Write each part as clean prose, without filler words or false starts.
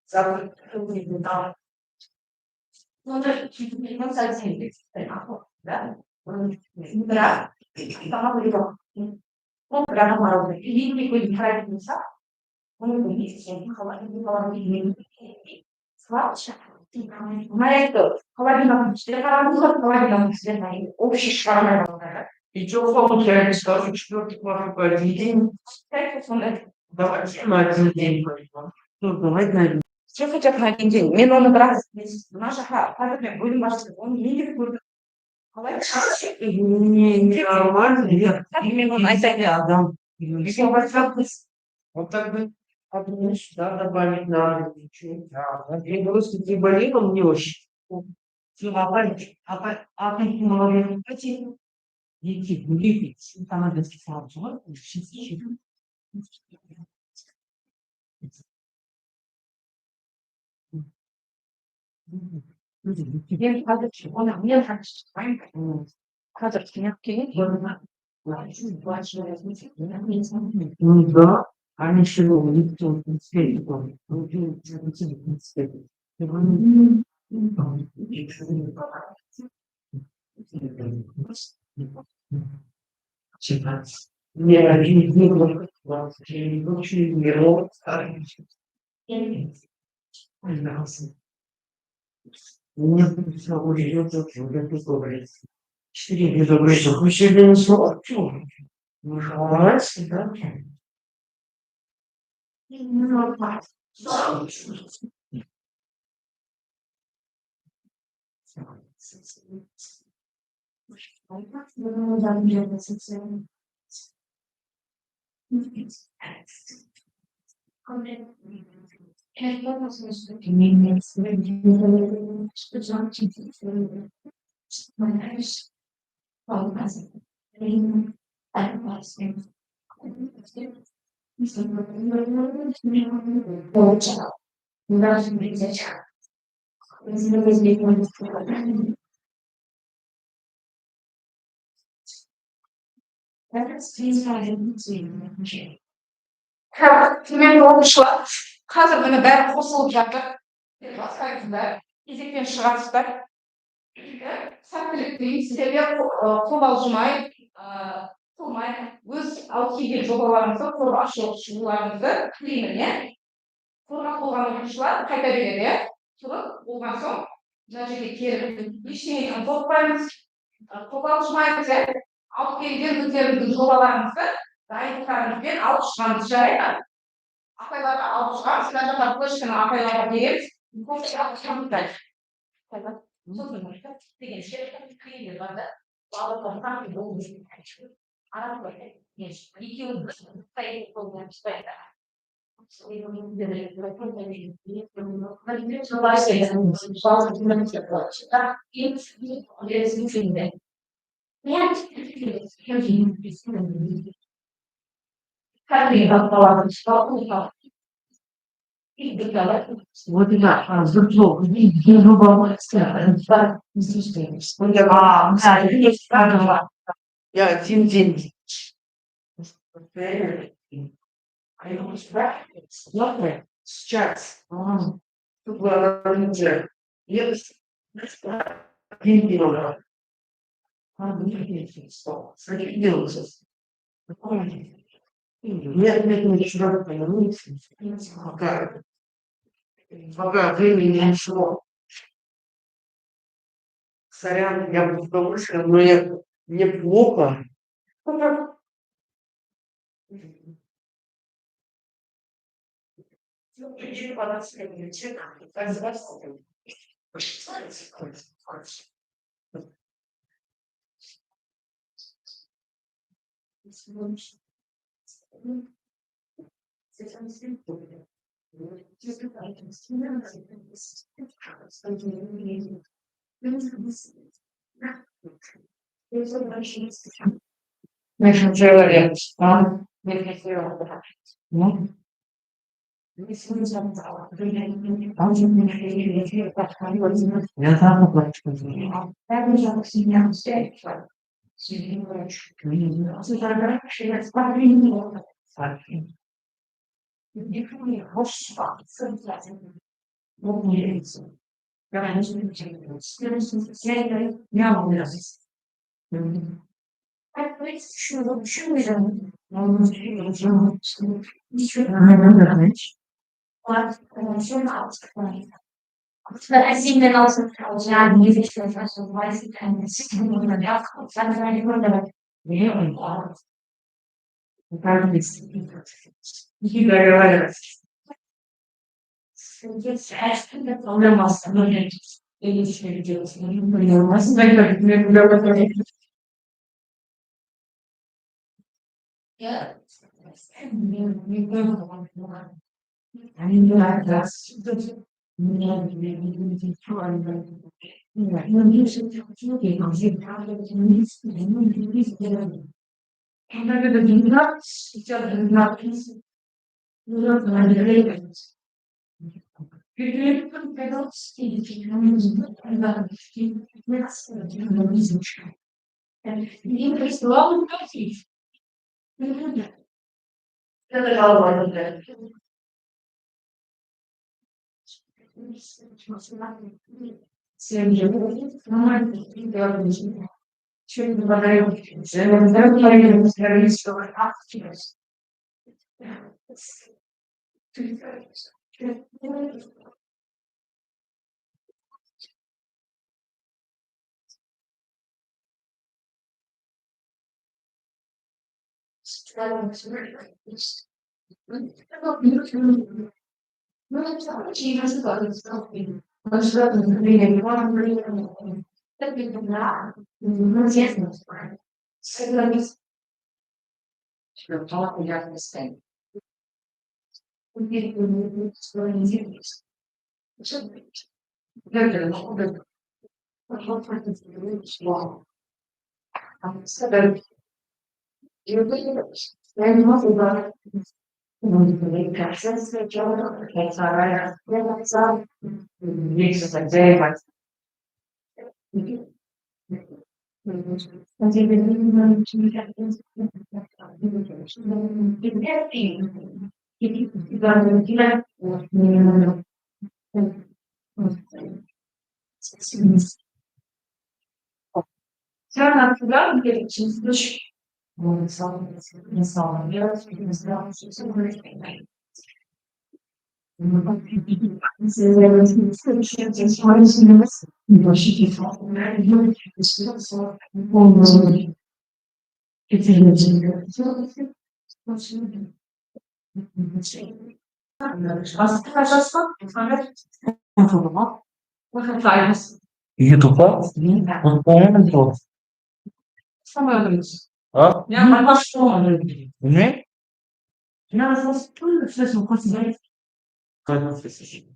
Завтра не там. Ну, даже чуть не совсем да? Да. Сама выбрала. Ну, прямо морозы. И никакой разницы. Он есть, холодильник. Сладче. На это холодильник, холодильник, общий шармер. И что получается, что четвертый класс по один день? Давайте на один день пойдем. Ну, давай на один. Все хотят на один день. Мен оны біраз наша қазір мен бөлім басшысы оны не деп көрдім. Қалай? Не нормально. Мен оны айтайын. Адам. Вот так бы одну сюда добавить надо. Ничего. Я просто не болел, не очень. Все, а ты молодец. Идти, гулять. Там надо специально. Теперь кадр чего-то мне кажется, кадр снятки. Ну да, а ничего, никто не успеет. Не один день, очень миров, мне все уйдет, уже говорить. 4 года вышел, вы сегодня не смотрите. Вы жалуетесь, да? Мен оқушыла қазір міне бәрі қосылып жатыр. Бастайсыздар, кезектен шығасыздар. Сәттілік тілеймін сіздерге, қобалжымай, қылмай, өз алып келген жобаларыңызды, қорға шығуларыңызды тілеймін, иә? Қорға қойған оқушылар қайта береді, тұрып болған соң, мына жерге келіп, ештеңеден қорықпаймыз, қобалжымаймыз, иә? Алып келген өздеріңіздің жобаларыңызды дайындықтарыңызбен алып шығамыз, жарайды ма? Апайларға алып шығамыз, мына жақта флешканы апайларға береміз. Деген бар да, балалар болу вот да, зубцов, есть правила. Я один день. Сейчас. Тут была неделя. Я деньги. Садился. Нет, ничего не пока времени не шло. Сорян, я буду вышел, но я неплохо. Мы же делали, не хотела. Я сам плачу. не хочешь вот не лицо. Я не знаю, я умираюсь. А то есть, что вообще уже, ничего не знаю. Ладно, все на Así me lo hace ya ni de que las cosas que se me da, ya no hay nada. Bien, claro que sí. Y luego, es problemas, no hay. Yeah. YouTube'a unutmayın. Ha? Ne? Kalp sesi.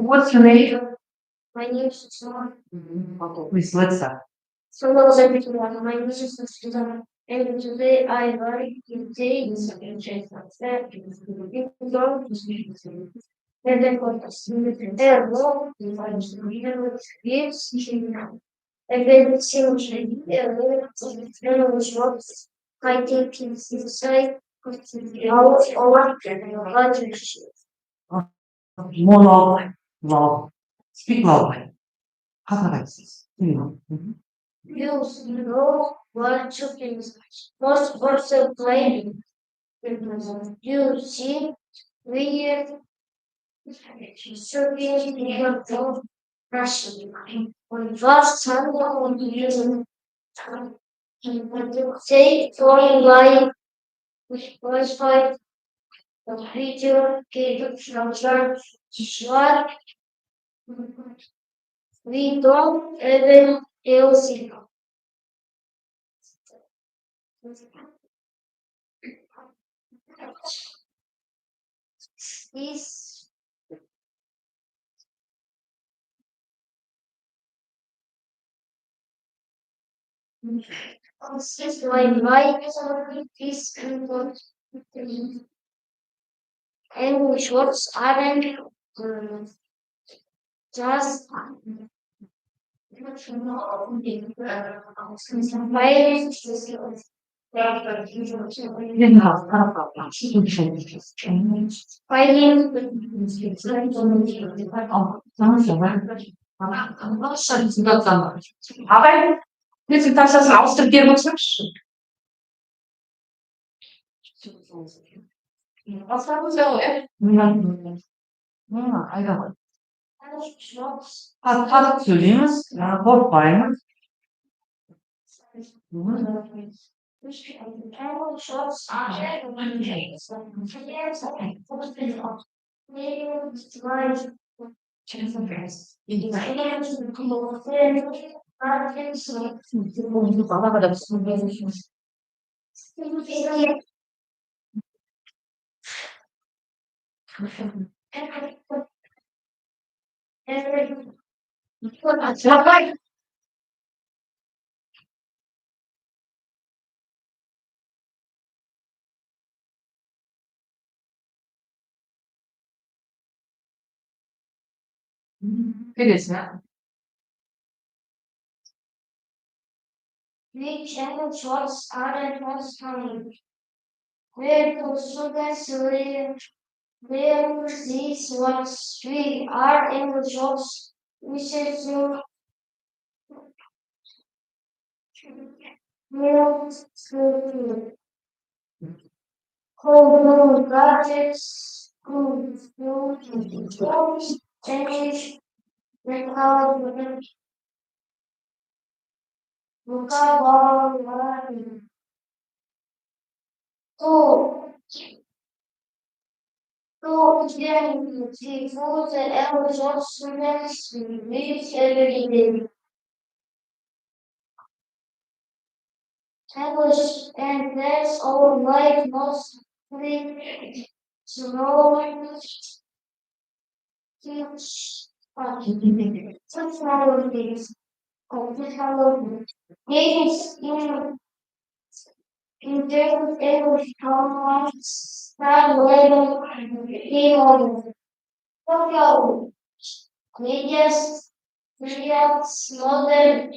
What's your name? My name is Susan. Please, let's start. So hello everyone, my name is Susan, and today I like to say something that is going to speak. Neden korkuyorsun? Evet, bu More loudly. Loud. Speak loudly. Affedersiniz. Duyuyorum. Hı hı. you know what to do. Most also playing. You see, we Serbian people Russian. When first time on using say foreign line which was by the video gave from church we don't even use it. This consists like this and shorts aren't just Genau, Arablar. fighting Tamam ya Aber jetzt kannst du das ausdrücken, was sagst du? Was war das so, ja? Aynen. Hat söyleyiniz. Bot payını. Bana kadar Bilirsin ha. We channel shots are at once time. Where the students live, where these ones we are in the shots. We should do real school. Whole projects, school, change, record, vocabulary. So, again, the food and our job students reach every day. English and that's all life mostly slow teach technologies of technology. Yes, in terms English comments that level people Tokyo medias medias modern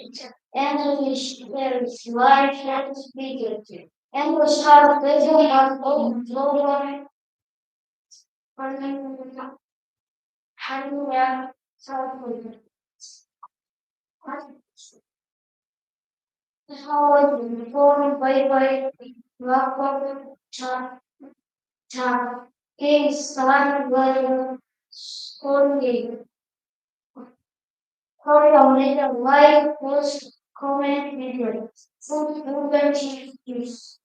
English is life and speaking. English has better has all global Hanya childhood. How informed by Rockford Cha is started by schooling. Korea made a live post comment video. Food movement use.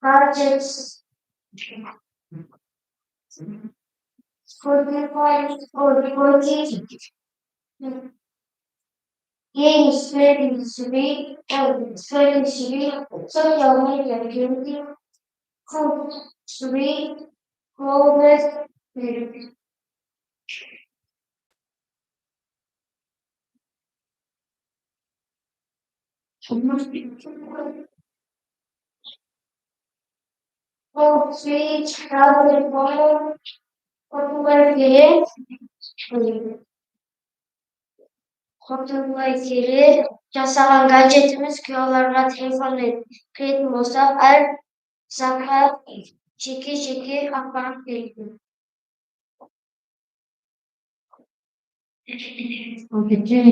Projects for the point for the teaching. Games, spreading sweet, spreading sweet, social media activity, food, sweet, clothes, Fotoğrafları жасаған гаджетimiz күйеулерге телефон кіретін болса, әр затқа жеке ақпарат береді. Okay, can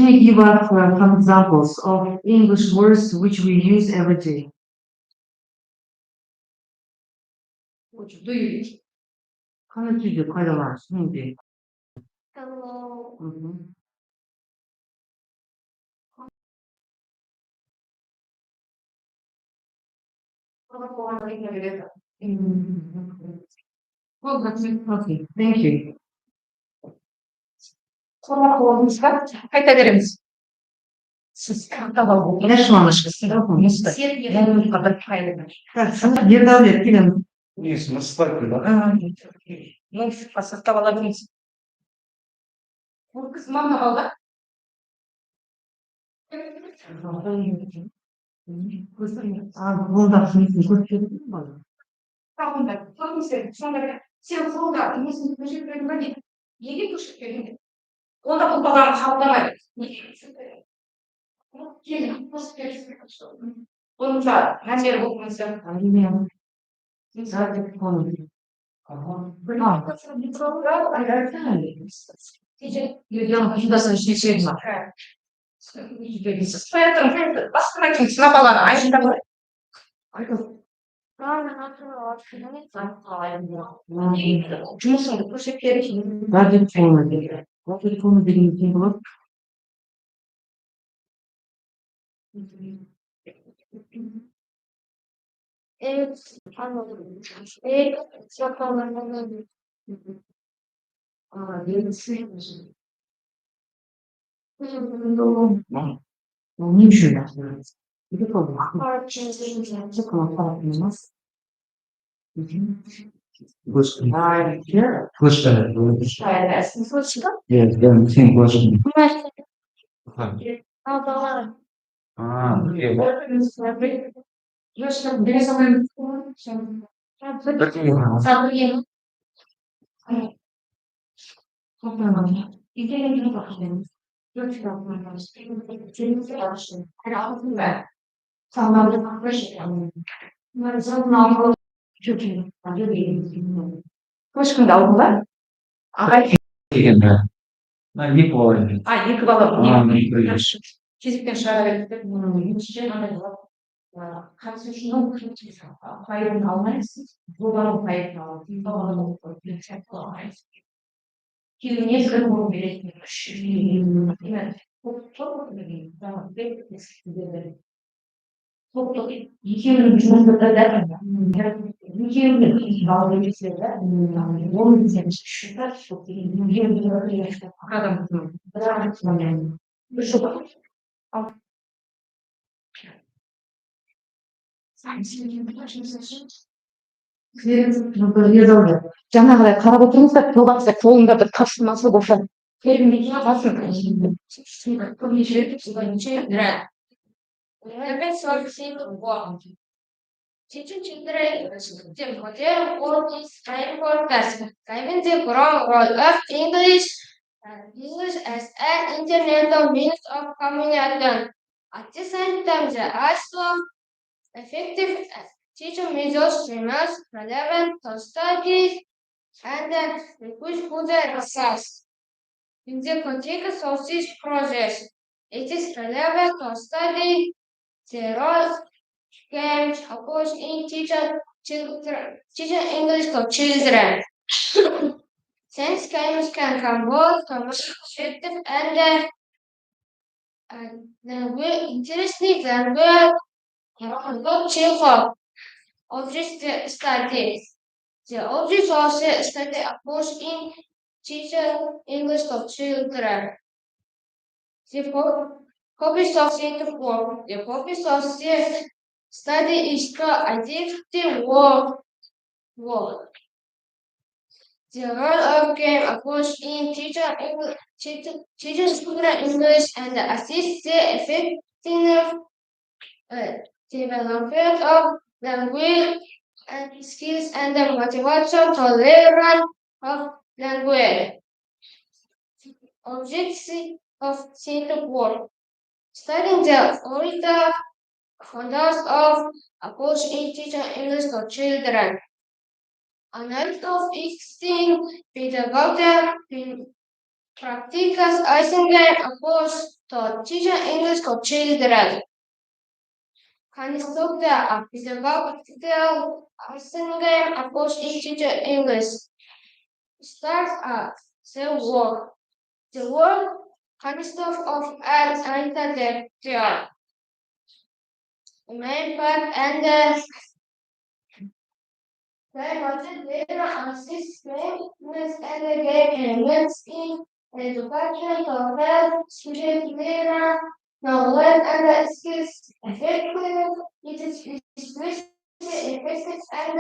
you give us some examples of English words which we use every day? What do you use? Қандай түрде пайдаланасыз? Неде? Hello. Okay, thank you. Sonra қолыңызға қайта береміз. Сіз Ердәулет, келемін. Несін ыстайды да? Ну, сақтап ала беріңіз. Бұл қыз мама қалды. Онда қызметін көрсетеді ме? Сен қолда несін көрсетпедің бе дейді. Неге көрсетпедің? Онда бұл баланы қабылдамайды. Онда мәнер болмаса. Сынап алады, айында бар. Жұмысыңды көрсетіп берейін. Телефоны деген не болады? Не үшін жасырасыз? Көшкінді алдың ба? Ағай. Екі бала. Екі бала. Екі. Кезіктен шығара берді. Қатысушының пайдын алмайсыз, жобаның пайдын аласыз. Келіне кім болып беретін үш. Екеуінің жұмысында да екеуінің балды емеседі, оның сен үшігі жаңағыдай қарап отырыңыздар, қолаңызда қолында бір тапсырмасы болса, көрінбейтін қалсын. Teaching children the modern world is time for task, given the growing role of English as an international means of communication. At the same time, the also effective teaching methods remain relevant to study and request further research. In the context of this process, it is relevant to study the role games oppose in teaching English to children. Since games can both constructive and interesting than not cheerful object study. The object also study oppose in teaching English to children. The purpose of the study is to identify work. The role of game approach in teaching student English and assist the effective development of language and skills and the motivation to learn of language. Objects of synthetic work. Studying the order founders of approach in teaching English to children. Analysis of existing pedagogy practices Eisenstein approach to teaching English to children. Construct a pedagogical Eisenstein approach in teaching English. Start the work. The work consists of an intellectual main part and there was a system and the game elements in education to help students learn knowledge and skills effectively. It is especially effective and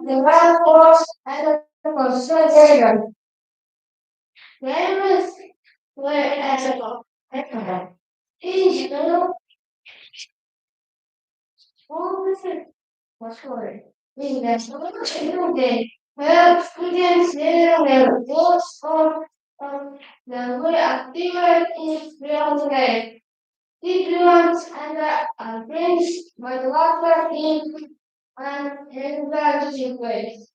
the workforce and the consideration. Games were ethical. In general, all was for in the school day, help students learn their goals for the way activity in real life. Influence and brings my laughter in an encouraging way.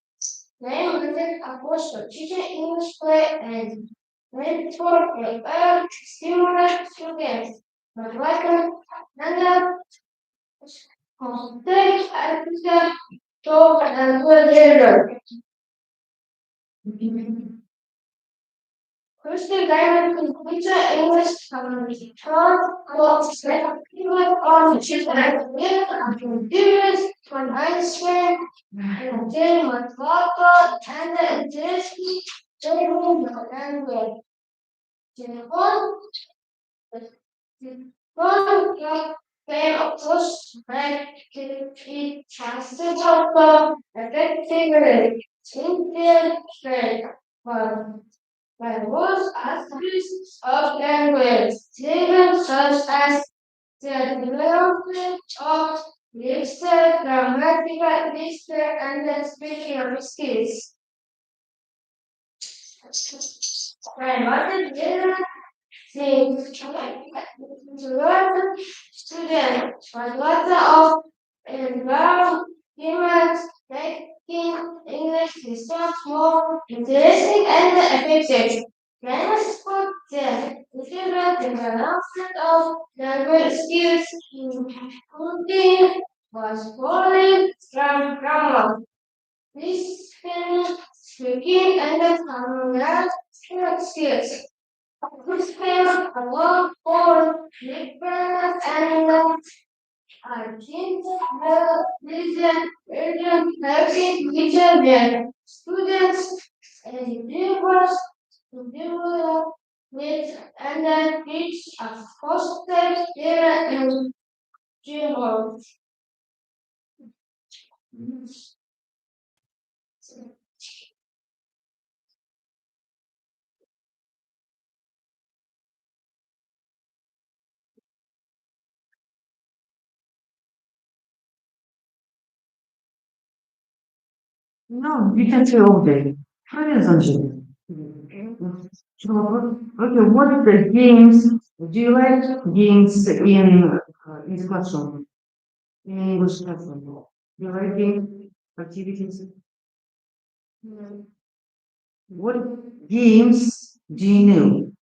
Name method approach to teaching English play and mentor prepare stimulate students. But welcome and take and talk and learn. Christian Diamond computer English community taught about people on children and computers from Einstein and then my father and the interesting children language. One came across like it has to talk about effectively simple straight. By words aspects of language, even such as the development of lexical, grammatical, literature, and the speaking skills. Grammatical things to learn students, but what of environment making English systems more interesting and effective. Let's put the development of language skills including was falling from grammar. Listening, speaking, and communication skills. This came along for different and I think the reason helping teacher their students and neighbors to develop with and then teach a foster their and children. No, you can say all day. Friends and children. Okay, what are the games? Do you like games in the classroom? In English classroom? Do you like game activities? What games do you know?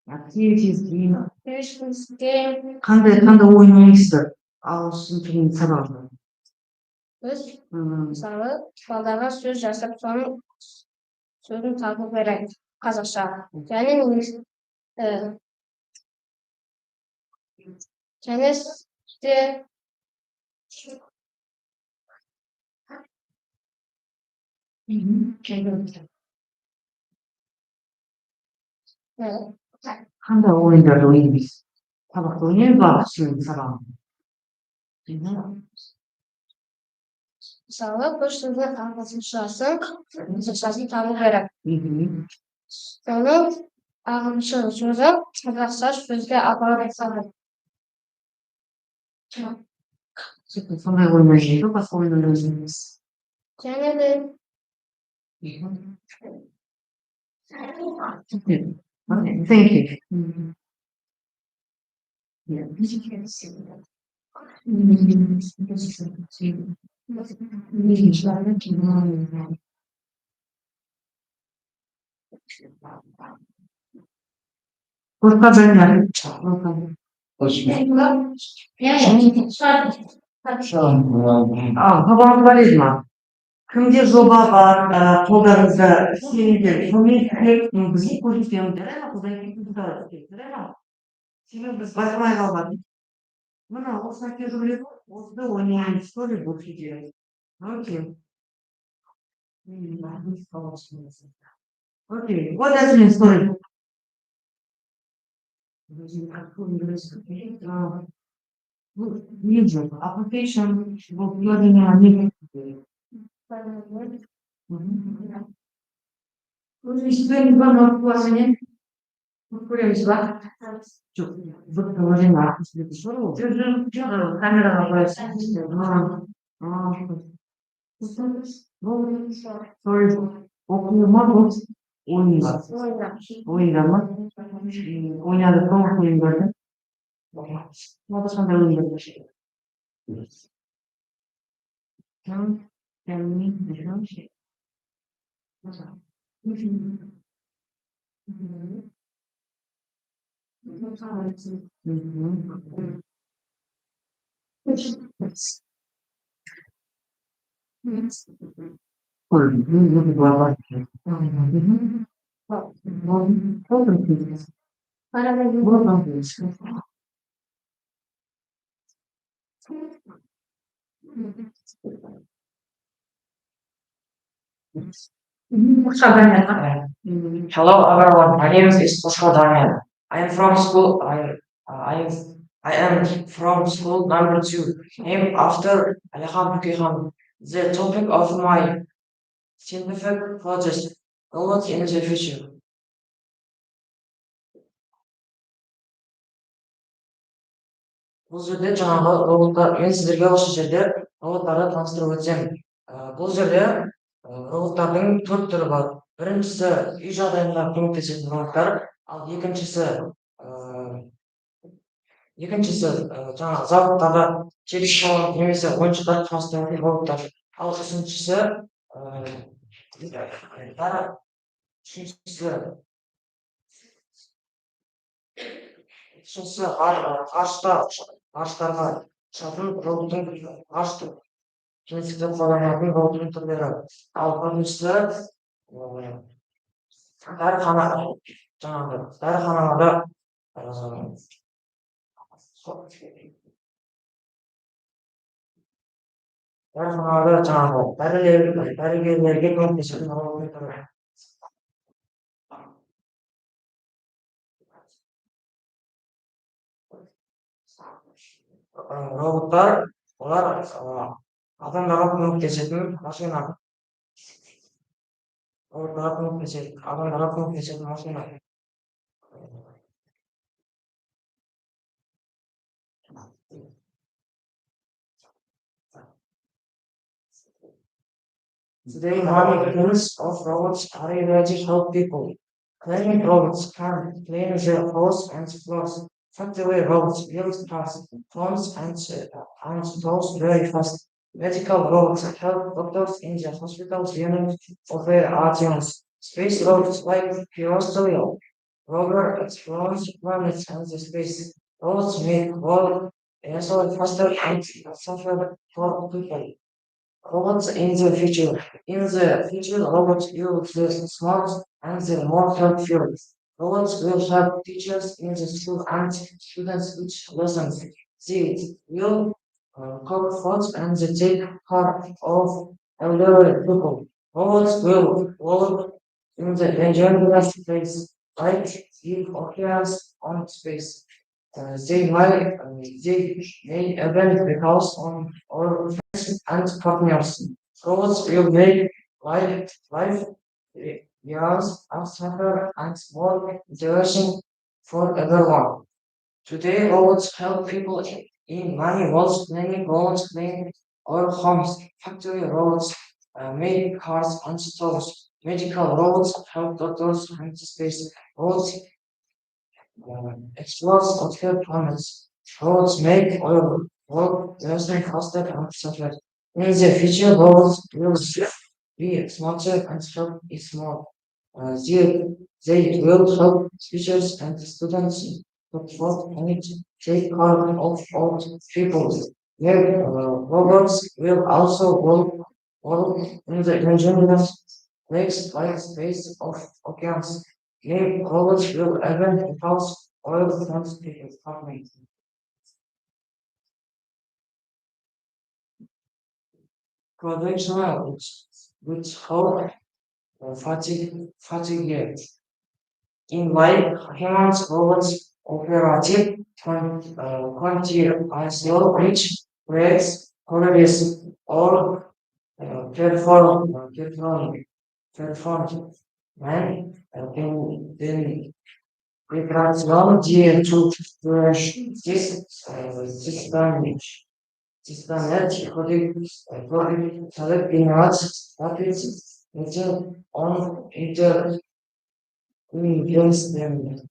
Activities do you know? Christmas game Қандай ойын ойнайсыздар? Ағылшын тілін сабағында. біз мысалы балаларға сөз жасап соның сөзін табу керек қазақша және және де Қандай ойындарды ойнайсыз? Табақты ойнай бағысын сабағын. Мысалы, бір сөзді ағылшыншасын табу керек. Соны ағылшын сөзі қазақша сөзге апарып салады. Сондай ойнайды, басқа ойнайды өзіміз. Және де Thank you. Қорқа бәріне. Хабарыңыз бар еді ма? Кімде жоба бар, қолдарыңызда сенімдер, бізге көрсетеміздер, себебі біз байқамай қалмадық. Мына осыны көріп осыны ойнаймыз, тоже больше делать. Окей. Окей. Вот that's my story. New job application will be loading a new. Sizin bana kuasını koyuyoruz bak. Çok bakıyorum artık bir soru. Kamera var. Sorry. Okuma bu oyunda. Oyunda mı? Oynadık ama oyunda. Ama sen de oyunda. Tamam. Kendini düşünün şey. Hello everyone, my name is Oscar Daniel. I am from school. I am from school number 2, named after Alejandro Bukehan. The topic of my scientific project, robots in the future. Бұл жерде жаңағы роботтар, мен сіздерге осы жерде роботтарды таныстырып өтсем. Бұл жерде роботтардың 4 түрі бар. Біріншісі үй жағдайында көмектесетін роботтар, ал екіншісі жаңағы зауыттарда череп салып немесе ойыншықтар құрастыратын роботтар. Ал үшіншісі ғарыштарға ұшатын роботтың ғарыштық кеңістікте қолданатын роботтың түрлері. Ал біріншісі дәріханаларда жаңағы дәрігерлерге көмектесетін роботтың түрі. Роботтар олар адамдарға көмектесетін машина. Адамдарға көмектесетін машина. Today, millions of robots are ready to help people. Cleaning robots can clean their house and floors. Factory robots build cars, phones, and tools very fast. Medical robots help doctors in the hospital's unit of their agents. Space robots like Curiosity rover explores planets and the space. Robots make work faster and safer for people. Robots in the future. In the future, robots use the smart and the more helpful. Robots will help teachers in the school and students teach lessons. They will cook food and they take care of elderly people. Robots will work in the dangerous space, like deep oceans on space. they even because on our friends and partners. Robots will make life years safer and more interesting for everyone. Today, robots help people in many roles, many robots clean our homes, factory robots make cars and stores, medical robots help doctors and space robots explores other planets. Robots make our work lesson faster and safer. In the future, robots will be smarter and help is more. They will help teachers and students to what need take care of all people. Their robots will also work in the engineers lakes like space of oceans. Name robots will even house oil transport farming. Conventional which help fatigue in life, humans, robots, operative, quantity, which breaks, colors, or perform, when then we transform to system systematic coding selecting us that is on inter against them.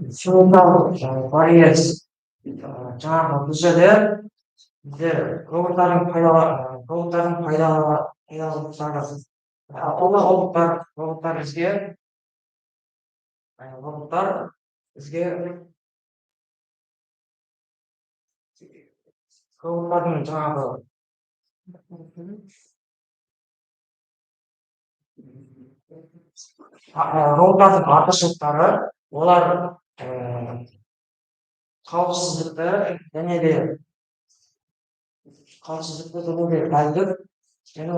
So now various жаңағы бұл жерде біздер роботтардың пайдаланушылары роботтар бізге роботтардың жаңағы роботтардың артықшылықтары олар қауіпсіздікті және де әлдік және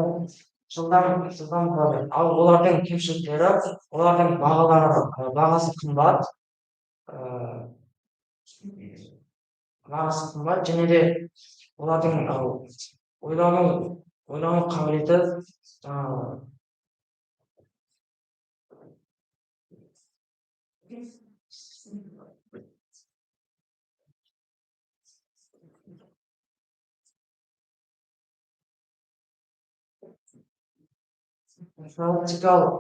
жылдам тұрады. Ал олардың кемшіліктері олардың бағасы қымбат және де олардың ойлану қабілеті жаңағы practical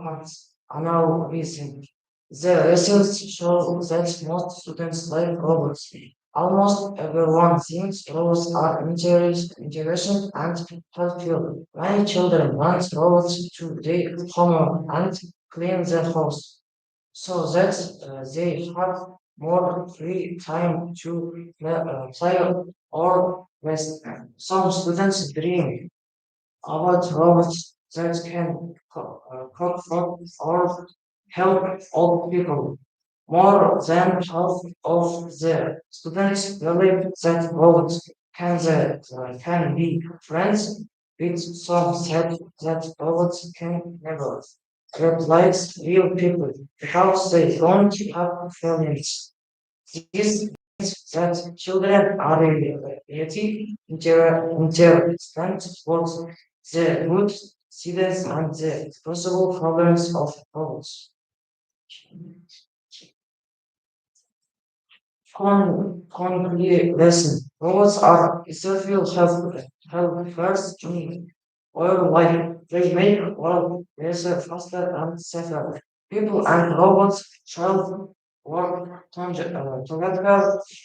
analysis. The research shows that most students like robots. Almost everyone thinks robots are interesting and helpful. Many children want robots to do homework and clean their house, so that they have more free time to play or rest. Some students dream about robots that can cook food or help old people. More than half of the students believe that robots can be friends, with some said that robots can never replace real people because they don't have feelings. This means that children are really understand what the good sides and the possible problems of robots. Lesson. Robots are essential helpers in our life. They make work better, faster, and safer. People and robots shall work together.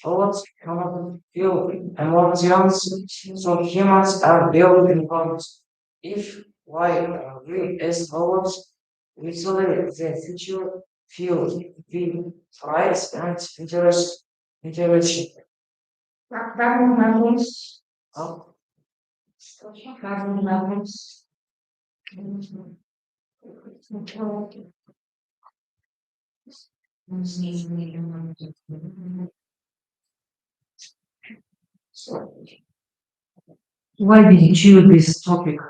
Robots cannot feel emotions, so humans are building robots. If we as robots, we select the future field, we rights and interaction. Oh, Why did you choose this topic?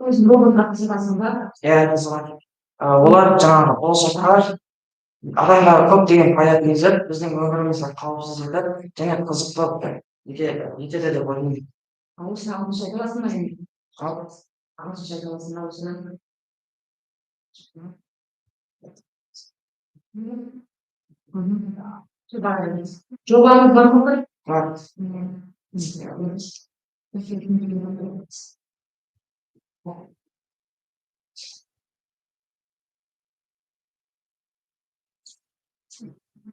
Өз блогында қызығасың ба? Иә, қызық. Олар жаңағы болашаққа адамға көптеген пайда тигізіп, біздің өмірімізді қауіпсіз етіп, және қызықты етеді деп ойлаймын. Ағылшынша айта аласың ба сен? Ал Ағылшынша айта аласың ба ағылшын? Жобаңыз бар ма? бар.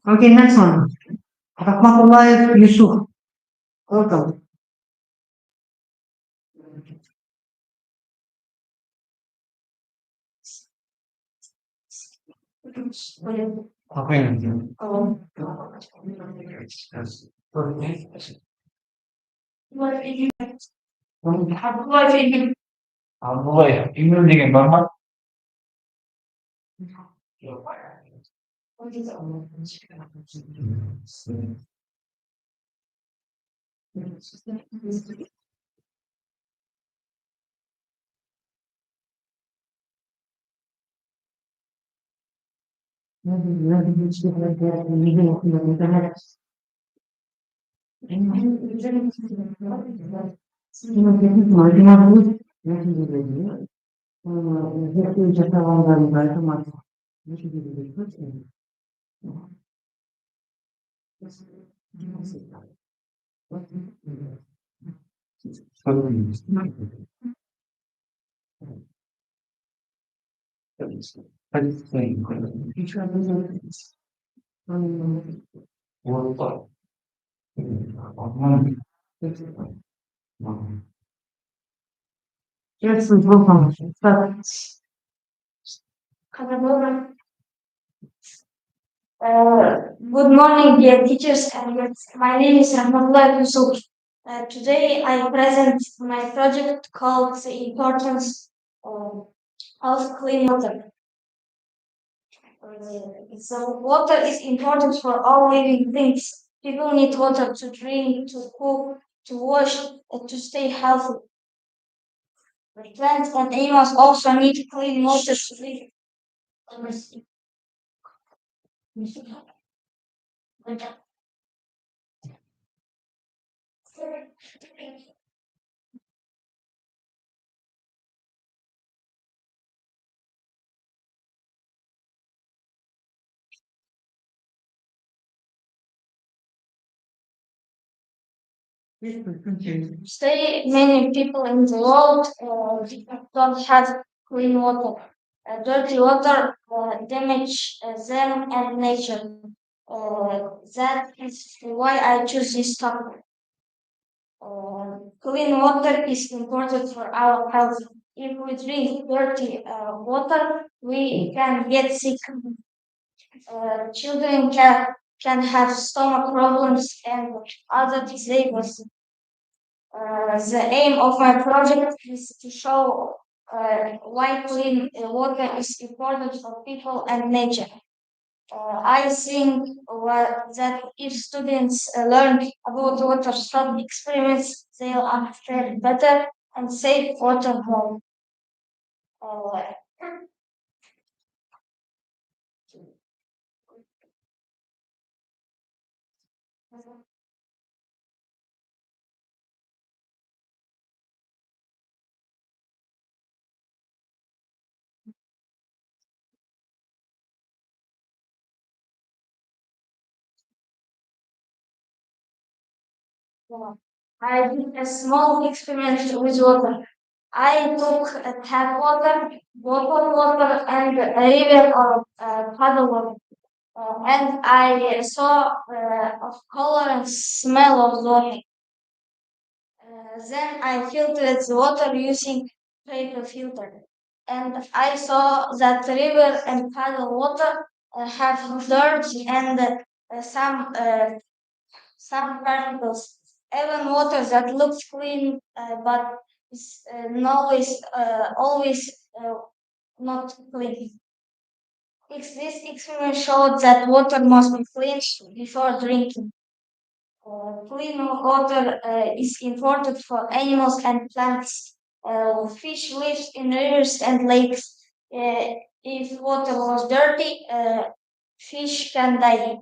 Okay, next one. Rahmatullah Yusuf. Welcome. Apa yang Abdullah ya, email dengan Bapak. Yes, welcome. Good morning, dear teachers, and my name is Rahmatullah Yusuf. Today I present my project called The Importance of Clean Water. So water is important for all living things. People need water to drink, to cook, to wash, and to stay healthy. The plants and animals also need clean water to live. Today, many people in the world don't have clean water. Dirty water damage them and nature. That is why I choose this topic. Clean water is important for our health. If we drink dirty water, we can get sick. Children can have stomach problems and other diseases. The aim of my project is to show why clean water is important for people and nature. I think that if students learn about water from experiments, they'll understand better and save water more. Uh, I did a small experiment with water. I took tap water, bottled water, and a river or puddle water. And I saw of color and smell of water. Then I filtered the water using paper filter. And I saw that river and puddle water have dirt and some particles. Even water that looks clean but is always not clean. This experiment showed that water must be cleaned before drinking. Clean water is important for animals and plants. Fish live in rivers and lakes. If water was dirty, fish can die.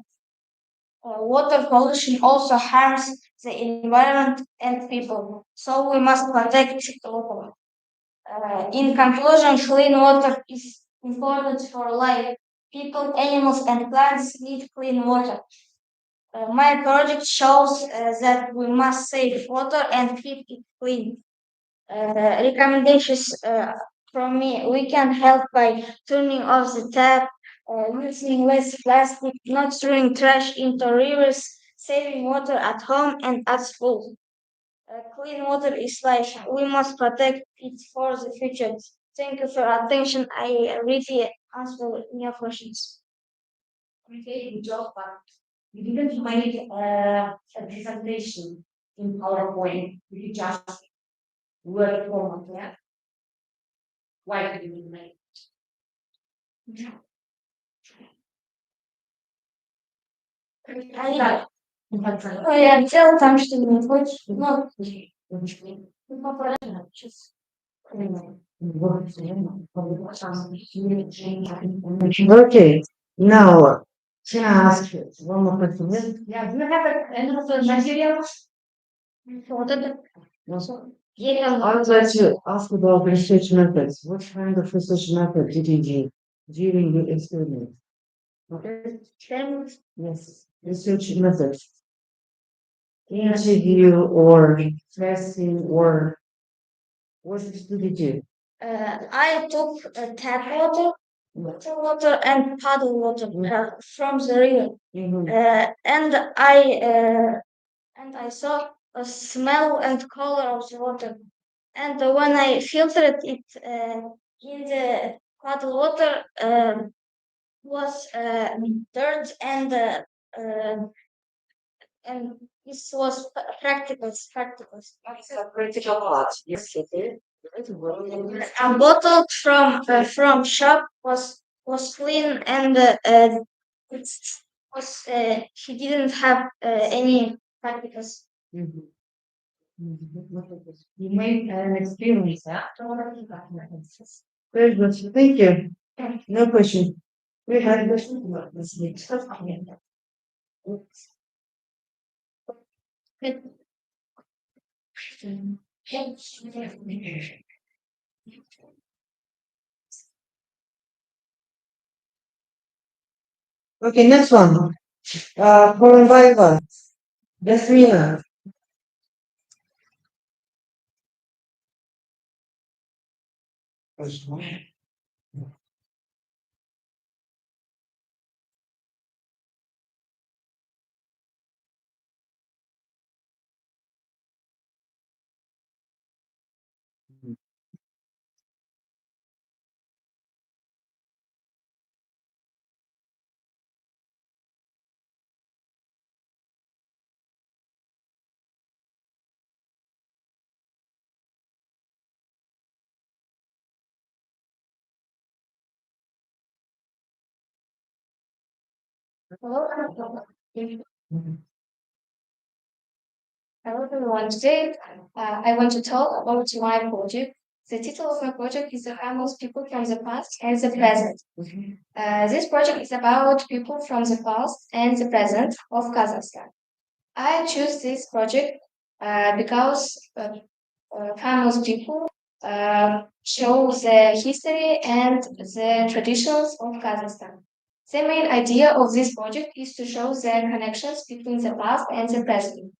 Water pollution also harms the environment and people, so we must protect water. In conclusion, clean water is important for life. People, animals, and plants need clean water. My project shows that we must save water and keep it clean. Recommendations from me: we can help by turning off the tap, using less plastic, not throwing trash into rivers, saving water at home and at school. Clean water is life. We must protect it for the future. Thank you for your attention. I really answer your questions. Okay, good job, but you didn't make a presentation in PowerPoint. You just word format, yeah? Why did you make? I я делал там что-нибудь, ну, Okay, now can I ask you one more question? Yes? Yeah, do you have another material? вот это. I would like to ask about research methods. What kind of research method did you use during your experiment? Okay. Yes, research methods. Interview or testing or what did you do? I took tap water, water and puddle water from the river, and I saw a smell and color of the water. And when I filtered it in the puddle water, was dirt uh, and this was practical. That's a critical part. Yes, it is. A bottle from shop was clean and was he didn't have any practicals. Mhm. You made an experience, yeah? Very good. Thank you. No question. We had a question about this next. Okay, next one. Coronavirus. Jasmina. Hello everyone. Today I want to talk about my project. The title of my project is The Famous People from the Past and the Present. This project is about people from the past and the present of Kazakhstan. I choose this project because famous people show the history and the traditions of Kazakhstan. The main idea of this project is to show the connections between the past and the present.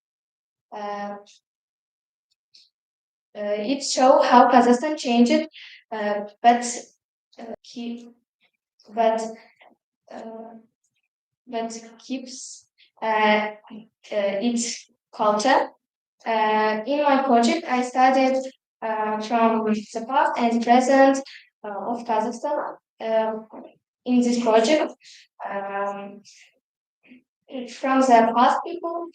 Uh, it shows how Kazakhstan changed, but keep but uh, but keeps its culture. In my project, I studied from the past and present of Kazakhstan. In this project, um, from the past people,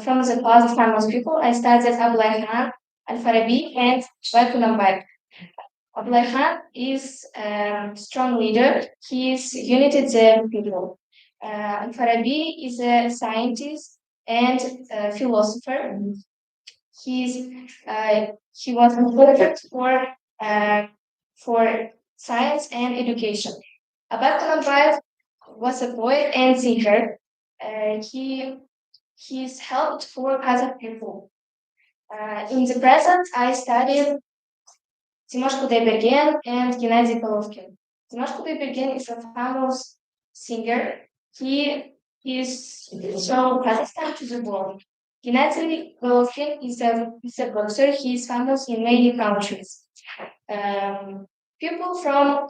from the past famous people, I studied Abulay Khan, Al Farabi, and Bakunambay. Agılşın is a strong leader. He is united the people. Farabi is a scientist and a philosopher. He's he was important for science and education. Abad Kalambayev was a poet and singer. He's helped for Kazakh people. In the present, I studied Dimash Kudaibergen and Gennady Golovkin. Dimash Kudaibergen is a famous singer. He is from Kazakhstan to the world. Gennady Golovkin is a boxer. He is famous in many countries. Um, people from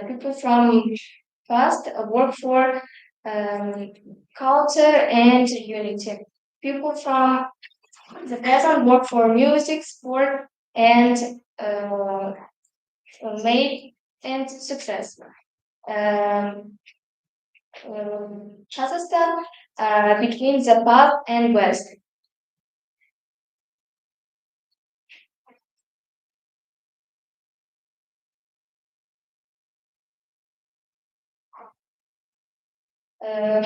people from past work for um, culture and unity. People from the present work for music, sport, and made and success. Um, Kazakhstan between the past and west.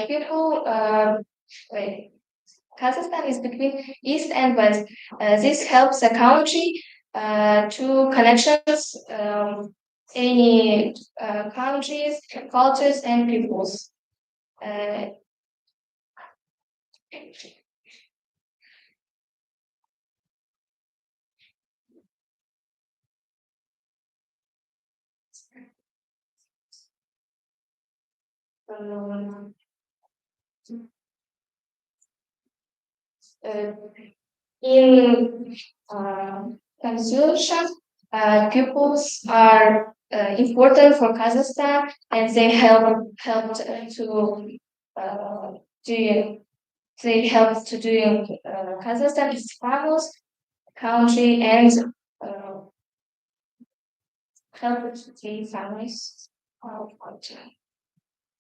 People wait. Kazakhstan is between east and west. This helps the country to connections any countries, cultures, and peoples. Uh, um, uh, in conclusion, pupils are important for Kazakhstan, and they helped to uh, doing they help to doing Kazakhstan is famous country and uh, help to the families of culture.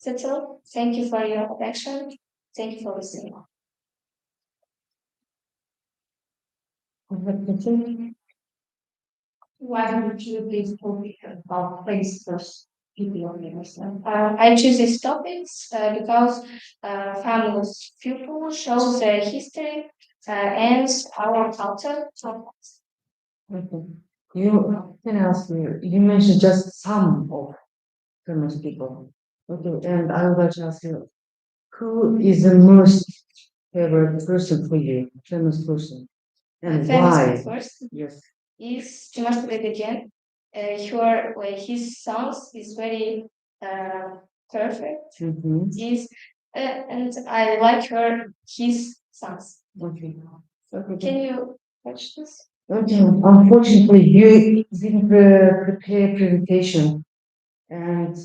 That's all. Thank you for your attention. Thank you for listening. Why don't you please talk about places people understand? I choose these topics because famous people shows their history and our culture. Okay. You can ask me, you mentioned just some of famous people. Okay, and I would like to ask you, who is the most favorite person for you, famous person? And Famous why? first Yes. is Dimash Kudaibergen. Her his songs is very perfect. Mm-hmm. Is and I like her his songs. Okay. Okay. Can you watch this? Okay. Unfortunately, you didn't prepare presentation and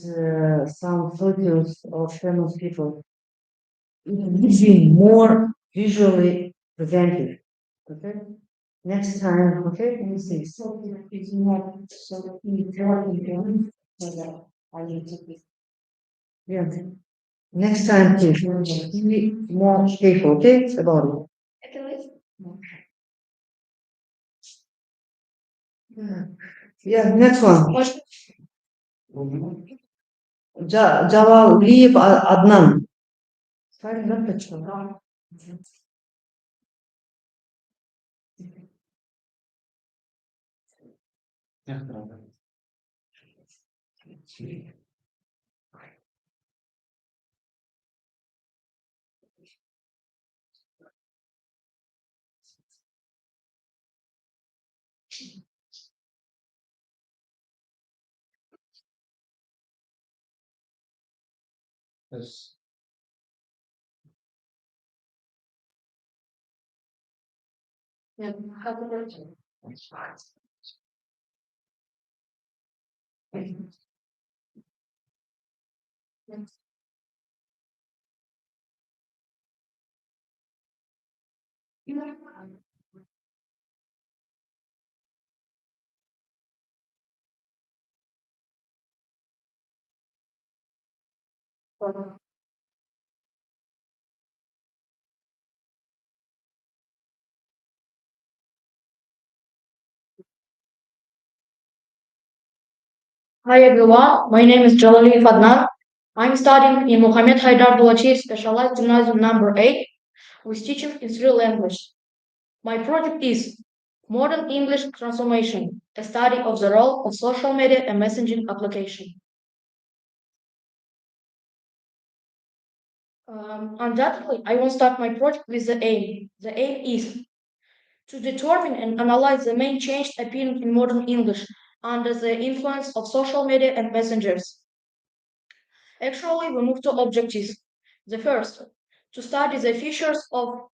some photos of famous people. It would be more visually presented. Okay. Next time, okay, let me see. Yeah. Next time, please, be more careful, okay, about it. I can listen. Yeah, next one. Может, Джавалиев Аднан. Правильно, да, почему? Yes. yeah, how about you? Hi everyone, my name is Jalali Fadnan. I'm studying in Mohammed Haidar Bouachi Specialized Gymnasium number 8 with teaching in three languages. My project is Modern English Transformation, a study of the role of social media and messaging application. Undoubtedly, I will start my project with the aim. The aim is to determine and analyze the main changes appearing in modern English under the influence of social media and messengers. Actually, we move to objectives. The first, to study the features of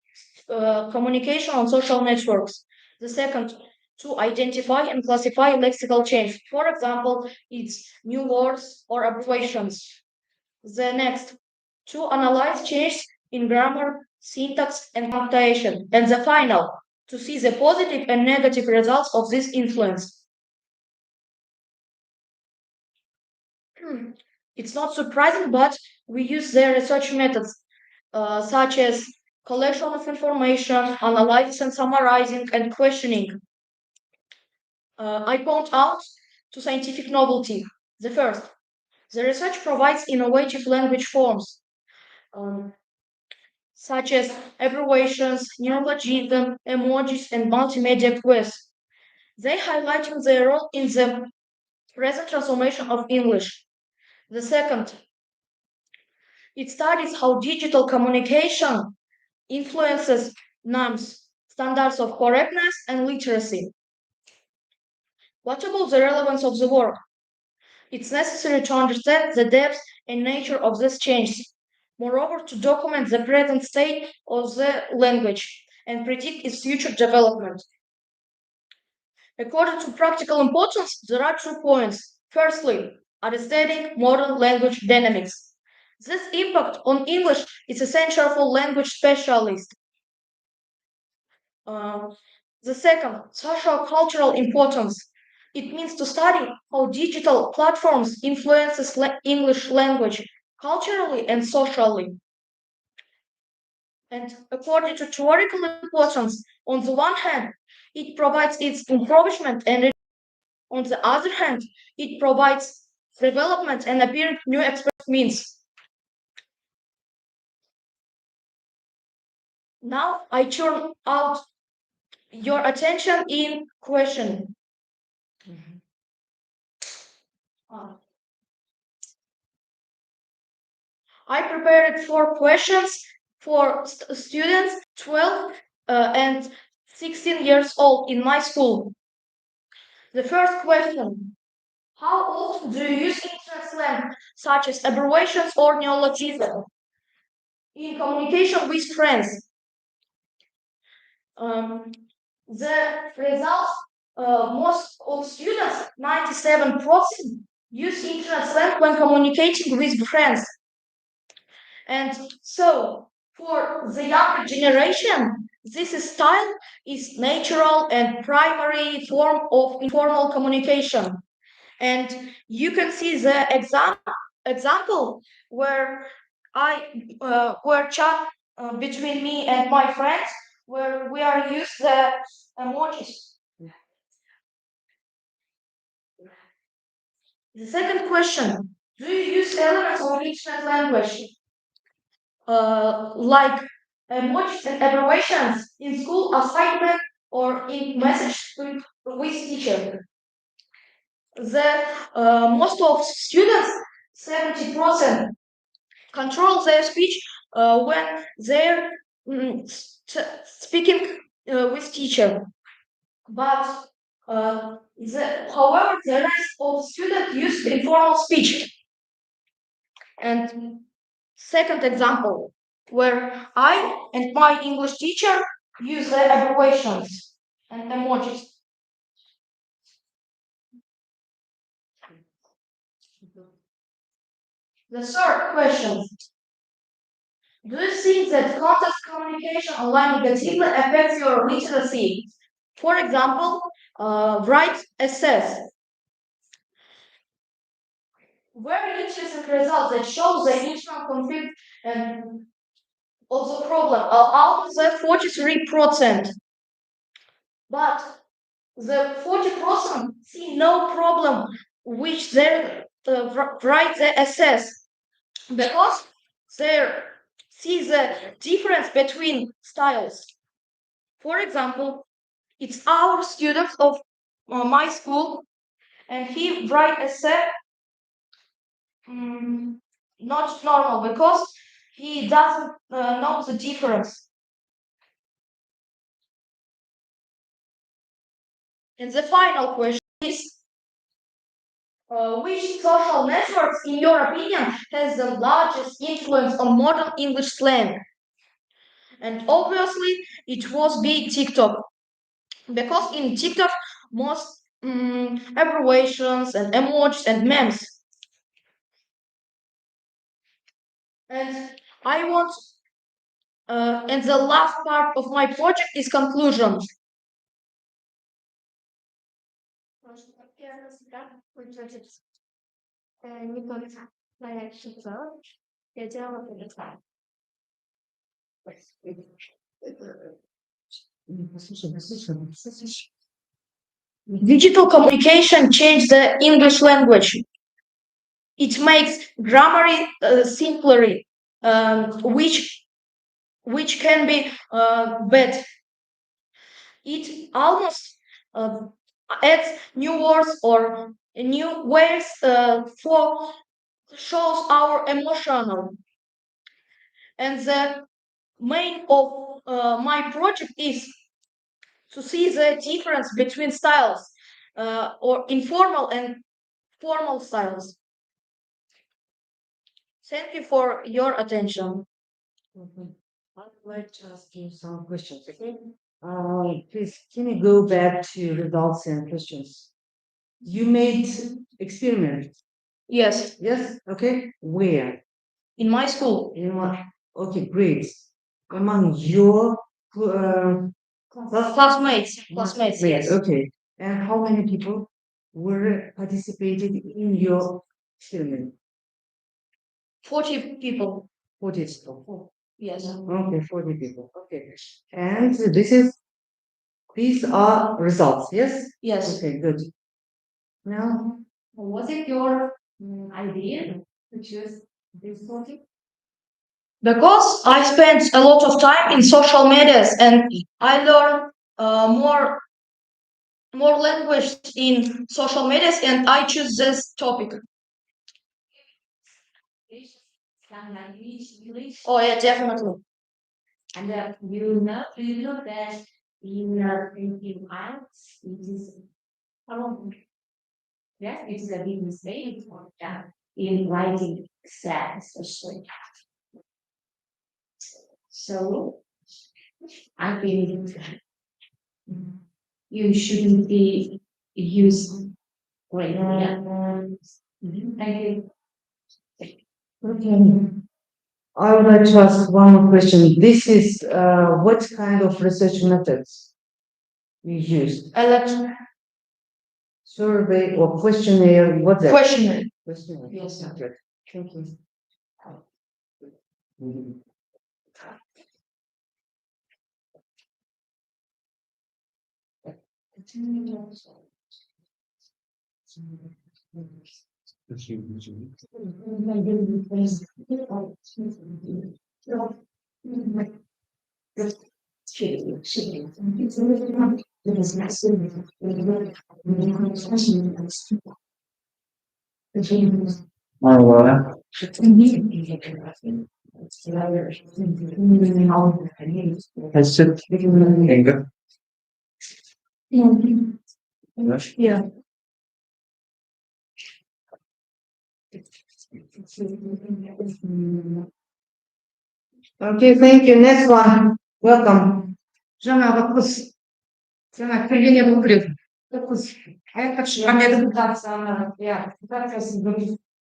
communication on social networks. The second, to identify and classify lexical change. For example, it's new words or abbreviations. The next, to analyze change in grammar, syntax, and punctuation. And the final, to see the positive and negative results of this influence. It's not surprising, but we use their research methods such as collection of information, analysis and summarizing, and questioning. I point out to scientific novelty. The first, the research provides innovative language forms, such as abbreviations, neologism, emojis, and multimedia quests. They highlighting their role in the present transformation of English. The second, it studies how digital communication influences norms, standards of correctness, and literacy. What about the relevance of the work? It's necessary to understand the depth and nature of this change. Moreover, to document the present state of the language and predict its future development. According to practical importance, there are 2 points. Firstly, understanding modern language dynamics. This impact on English is essential for language specialists. The second, social cultural importance. It means to study how digital platforms influences English language culturally and socially. And according to theoretical importance, on the one hand, it provides its encouragement, and on the other hand, it provides development and appearing new express means. Now I turn out your attention in question. I prepared 4 questions for students 12 and 16 years old in my school. The first question, how often do you use internet slang, such as abbreviations or neologisms, in communication with friends? The results, most of students, 97%, use internet slang when communicating with friends. And so, for the younger generation, this style is natural and primary form of informal communication. And you can see the example where where chat between me and my friends, where we are use the emojis. The second question: do you use elements of internet language, like emojis and abbreviations, in school assignment or in message with teacher? The most of students, 70%, control their speech when they're speaking with teacher. But however, the rest of students use informal speech. And second example, where I and my English teacher use the abbreviations and emojis. The third question, do you think that contact communication online negatively affects your literacy? For example, write essays. Very interesting results that show the internal conflict and of the problem out of the 43%. But the 40% see no problem which they write the essays, because they see the difference between styles. For example, it's our students of my school, and he write essay not normal because he doesn't know the difference. And the final question is, which social networks, in your opinion, has the largest influence on modern English slang? And obviously, it was be TikTok, because in TikTok, most abbreviations and emojis and memes. And I want, and the last part of my project is conclusion. Digital communication changed the English language. It makes grammar simpler, which can be bad. It almost adds new words or new ways for shows our emotional. And the main of my project is to see the difference between styles, or informal and formal styles. Thank you for your attention. I'd like to ask you some questions. Please, can you go back to results and questions? You made experiments. Yes, Yes. Okay. Where? in my school. Okay, great. Among your Classmates, yes. Okay. And how many people were participated in your experiment? 40 people. 40 people. Yes. Okay, 40 people. Okay. And these are results, yes? Yes. Okay, good. Now, Was it your idea to choose this topic? Because I spent a lot of time in social medias and I learned more language in social medias, and I choose this topic. Some language, English. Oh yeah, definitely. And do you know that in thinking arts, it is yes, it's a big mistake in writing sad, especially. So I believe you shouldn't be used right now. Thank you. okay. I would like to ask one more question. This is what kind of research methods you used? Survey or questionnaire? What's that? Questionnaire. Questionnaire. Yes. Okay. Thank you. Yeah. Okay, thank you. Next one. Welcome. Жаңағы қыз жаңа кіргенде болу керек қыз аяққа шығармайды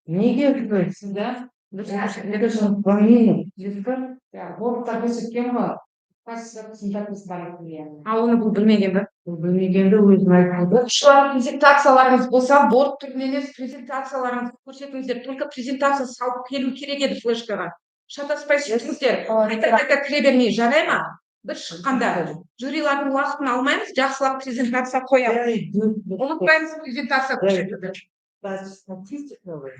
Неге өтпейсің, да? болып та көрсеткен ғой ал оны бұл білмеген ба Білмегенді өзің айтады. оқушылар презентацияларыңыз болса борт түрінде емес презентацияларыңызды көрсетіңіздер, только презентация салып келу керек еді флешкаға шатаспай сөйтіңіздер, қайта кіре бермей, жарай ма? Бір шыққанда жюрилардың уақытын алмаймыз, жақсылап презентация қоямыз. Ұмытпаймыз презентация көрсетуді. but statistically,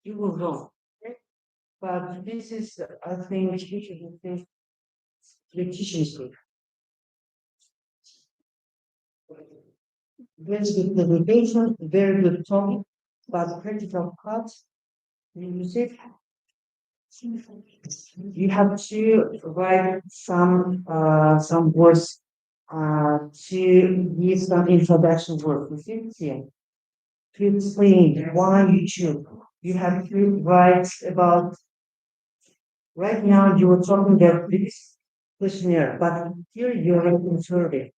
you will wrong. Okay? But this is, I think, repetition is good. Very good presentation, very good topic, but critical cuts. You see, you have to write some words to give some introduction words. You see here, to explain why you choose. You have to write about. Right now, you were talking about this questionnaire, but here you're writing survey.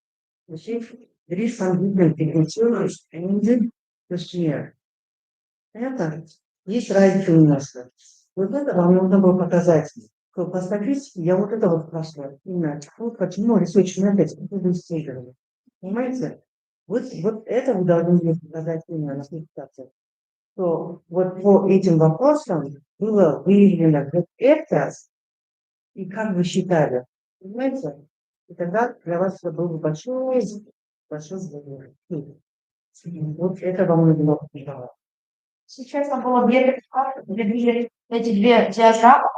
You see, there is some difference between surveys and the questionnaire. Это есть разница немножко. Вот это вам нужно было показать. По статистике я вот это вот спрашиваю. Именно, вот почему research methods, это исследование. Понимаете? Вот это вы должны мне показать именно на презентации. То вот по этим вопросам было выявлено вот это, и как вы считали. Понимаете? И тогда для вас это был бы большой задание. Вот это вам нужно было показать. Сейчас там было эти две диаграммы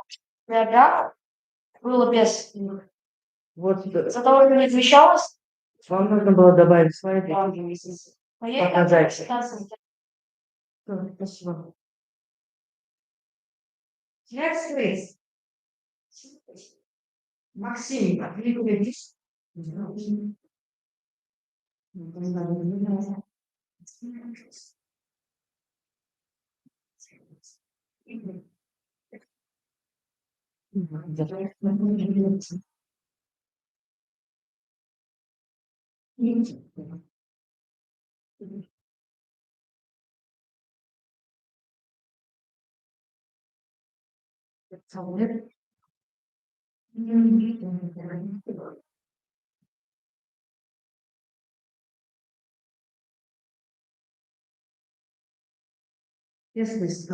было без них. Вот Из-за того, что не измещалось, вам нужно было добавить слайды. но я Показать. Спасибо. Next, please. Максим, отвлекитесь. Yes, please.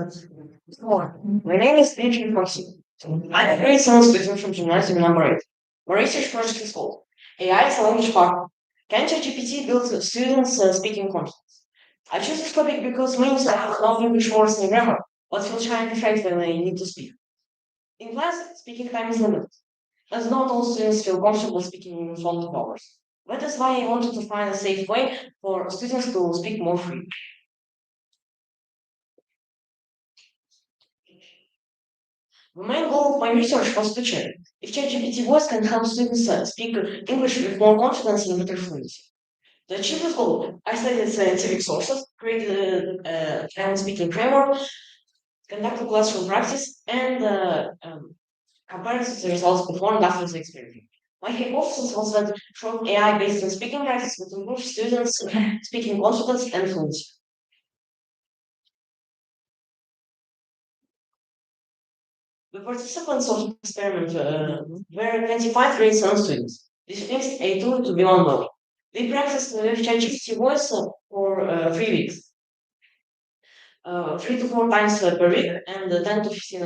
My name is Benjamin Maxim. I'm a grade 7 student from gymnasium number 8. My research project is called AI is a language partner. Can ChatGPT build students' speaking confidence? I choose this topic because many students love English words and grammar, but feel shy and afraid when they need to speak. In class, speaking time is limited, as not all students feel comfortable speaking in front of others. That is why I wanted to find a safe way for students to speak more freely. The main goal of my research was to check if ChatGPT voice can help students speak English with more confidence and better fluency. To achieve this goal, I studied scientific sources, created a German speaking framework, conducted classroom practice, and compared the results before and after the experiment. My hypothesis was that short AI based on speaking practice would improve students' speaking confidence and fluency. The participants of the experiment were 25 grade 7 students. This means A2 to B1 level. They practiced with ChatGPT voice for 3 weeks. 3 to 4 times per week and 10 to 15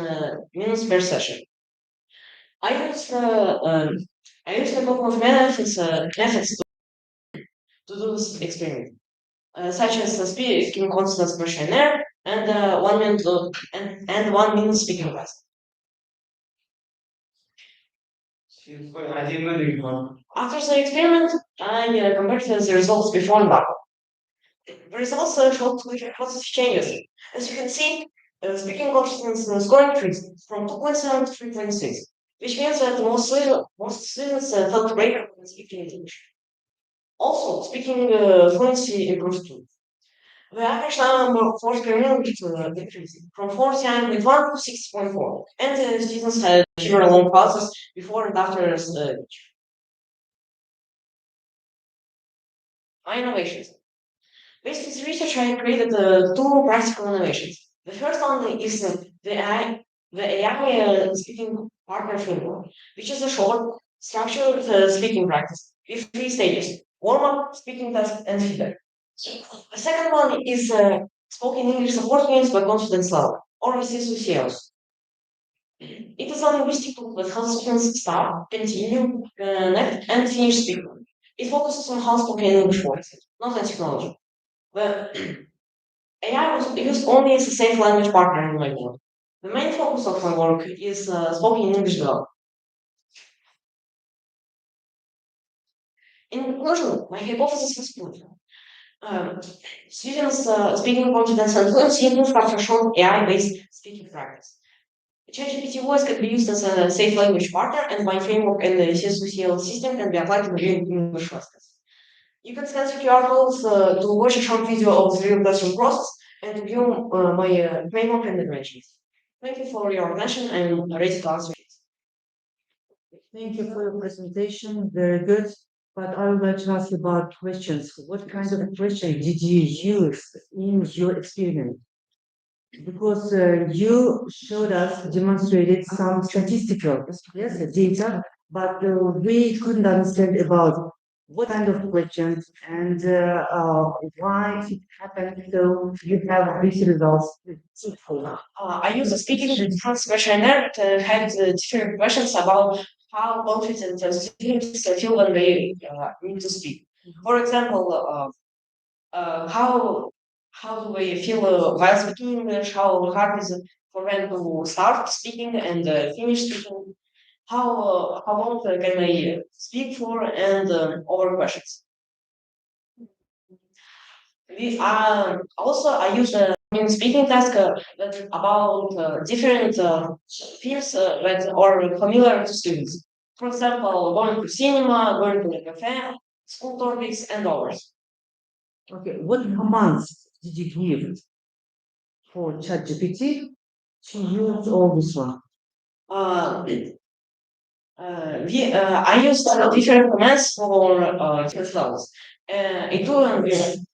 minutes per session. I used a couple of methods to do this experiment, such as speaking confidence questionnaire and 1 minute and 1 minute speaking class. After the experiment, I compared the results before and after. The results showed clear positive changes. As you can see, speaking confidence score increased from 2.7 to 3.6, which means that most students felt greater when speaking English. Also, speaking fluency improved too. The average number for criminal decreased from 49.1 to 6.4, and the students had fewer long pauses before and after each. My innovations. Based on this research, I created two practical innovations. The first one is the AI speaking partner framework, which is a short, structured speaking practice with 3 stages: warm up, speaking test, and feedback. The second one is spoken English support games by confidence level, or CSUCLs. It is a linguistic tool that helps students start, continue, connect, and finish speaking. It focuses on how spoken English works, not on technology. The AI was used only as a safe language partner in my work. The main focus of my work is spoken English development. In conclusion, my hypothesis was proved. Students' speaking confidence and fluency improved after showing AI-based speaking practice. ChatGPT voice can be used as a safe language partner, and my framework and the CSUCL system can be applied to reviewing English classes. You can scan QR codes to watch a short video of the real classroom process and view my framework and interventions. Thank you for your attention. I'm ready to answer it. Thank you for your presentation, very good. But I would like to ask you about questions. What kind of question did you use in your experiment? Because you showed us, demonstrated some statistical, yes, data, but we couldn't understand about what kind of questions and why it happened. So you have these results. I use a speaking response questionnaire to have different questions about how confident students feel when they need to speak. For example, how do they feel while speaking English? How hard is it for them to start speaking and finish speaking? How long can they speak for and other questions? Also, I use a speaking task that about different fields that are familiar to students. For example, going to cinema, going to the cafe, school topics, and others. Okay, what commands did you give for ChatGPT to use all this one? I used different commands for different levels. A2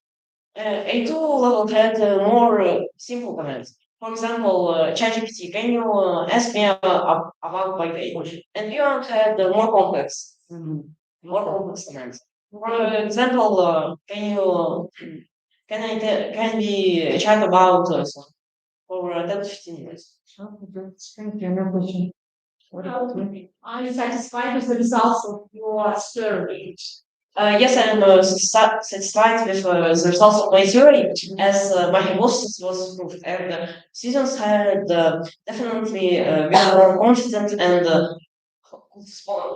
level had more simple commands. For example, ChatGPT, can you ask me about my page? And Beyond had more complex commands. For example, can we chat about for 10 to 15 minutes? Thank you. No question. What about you? Are you satisfied with the results of your survey? Yes, I'm satisfied with the results of my theory, as my hypothesis was proved, and students had definitely been more confident and could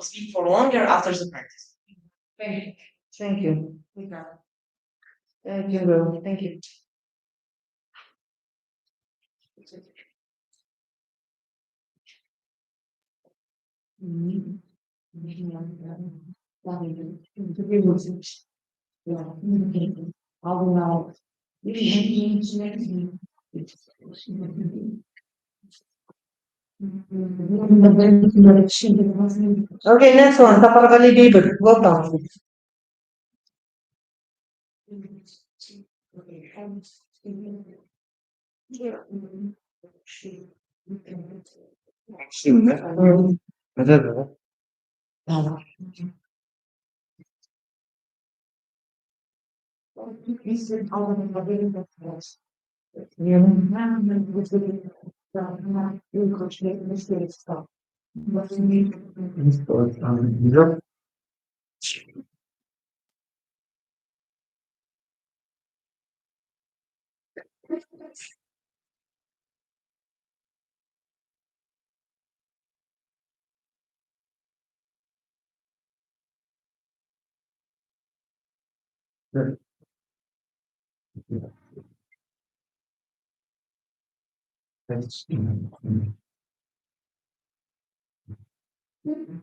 speak for longer after the practice. Thank you. Thank you. Thank you, Will. Thank you. Okay, next one. Kapargali Bieber. Welcome.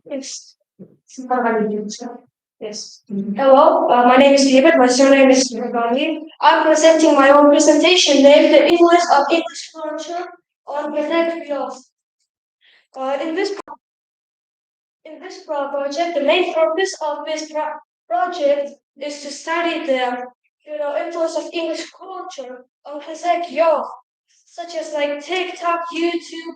Yes. Yes. Hello, my name is David. My surname is Ragani. I'm presenting my own presentation named The Influence of English Culture on Genetic Growth. In this project, the main purpose of this project is to study the influence of English culture on Kazakh youth, such as like TikTok, YouTube,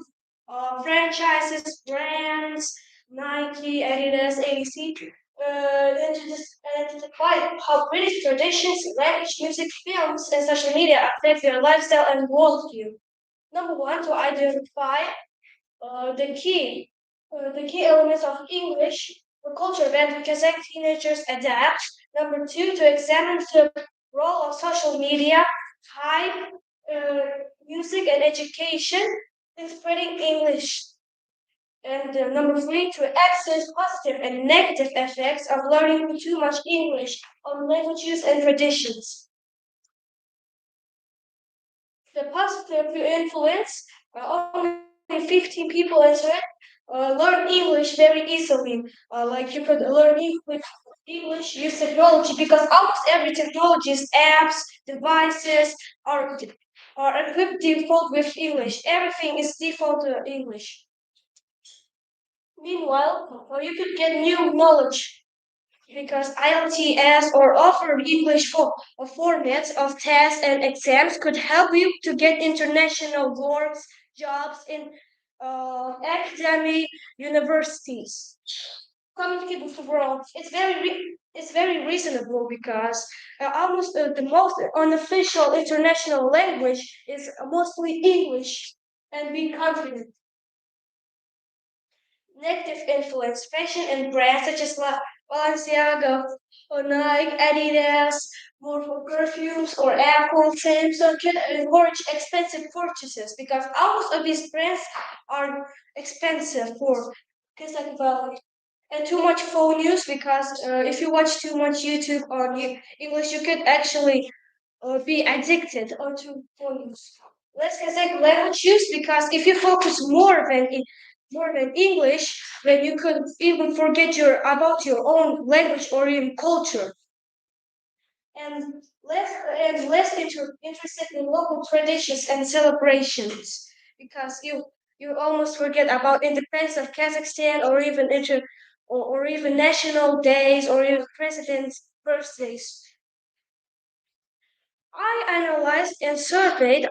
franchises, brands, Nike, Adidas, ADC, and to identify how British traditions, language, music, films, and social media affect their lifestyle and worldview. Number one, to identify the key elements of English culture that Kazakh teenagers adapt. Number two, to examine the role of social media, hype, music and education in spreading English. And number three, to access positive and negative effects of learning too much English on languages and traditions. The positive influence, only 15 people answered, learn English very easily. Like you could learn English, use technology, because almost every technologies, apps, devices are equipped default with English. Everything is default English. Meanwhile, you could get new knowledge because IELTS or offer English formats of tests and exams could help you to get international works, jobs in academic universities. Communicate with the world. It's very reasonable because almost the most unofficial international language is mostly English, and be confident. Negative influence, fashion and brands such as Balenciaga or Nike, Adidas, more for perfumes or Apple, Samsung can encourage expensive purchases because almost of these brands are expensive for Kazakh Valley. And too much phone use because if you watch too much YouTube on English, you could actually be addicted onto phone use. Less Kazakh language use because if you focus more than English, then you could even forget about your own language or even culture. And less interested in local traditions and celebrations because you almost forget about independence of Kazakhstan or even national days or even presidents' birthdays. I analyzed and surveyed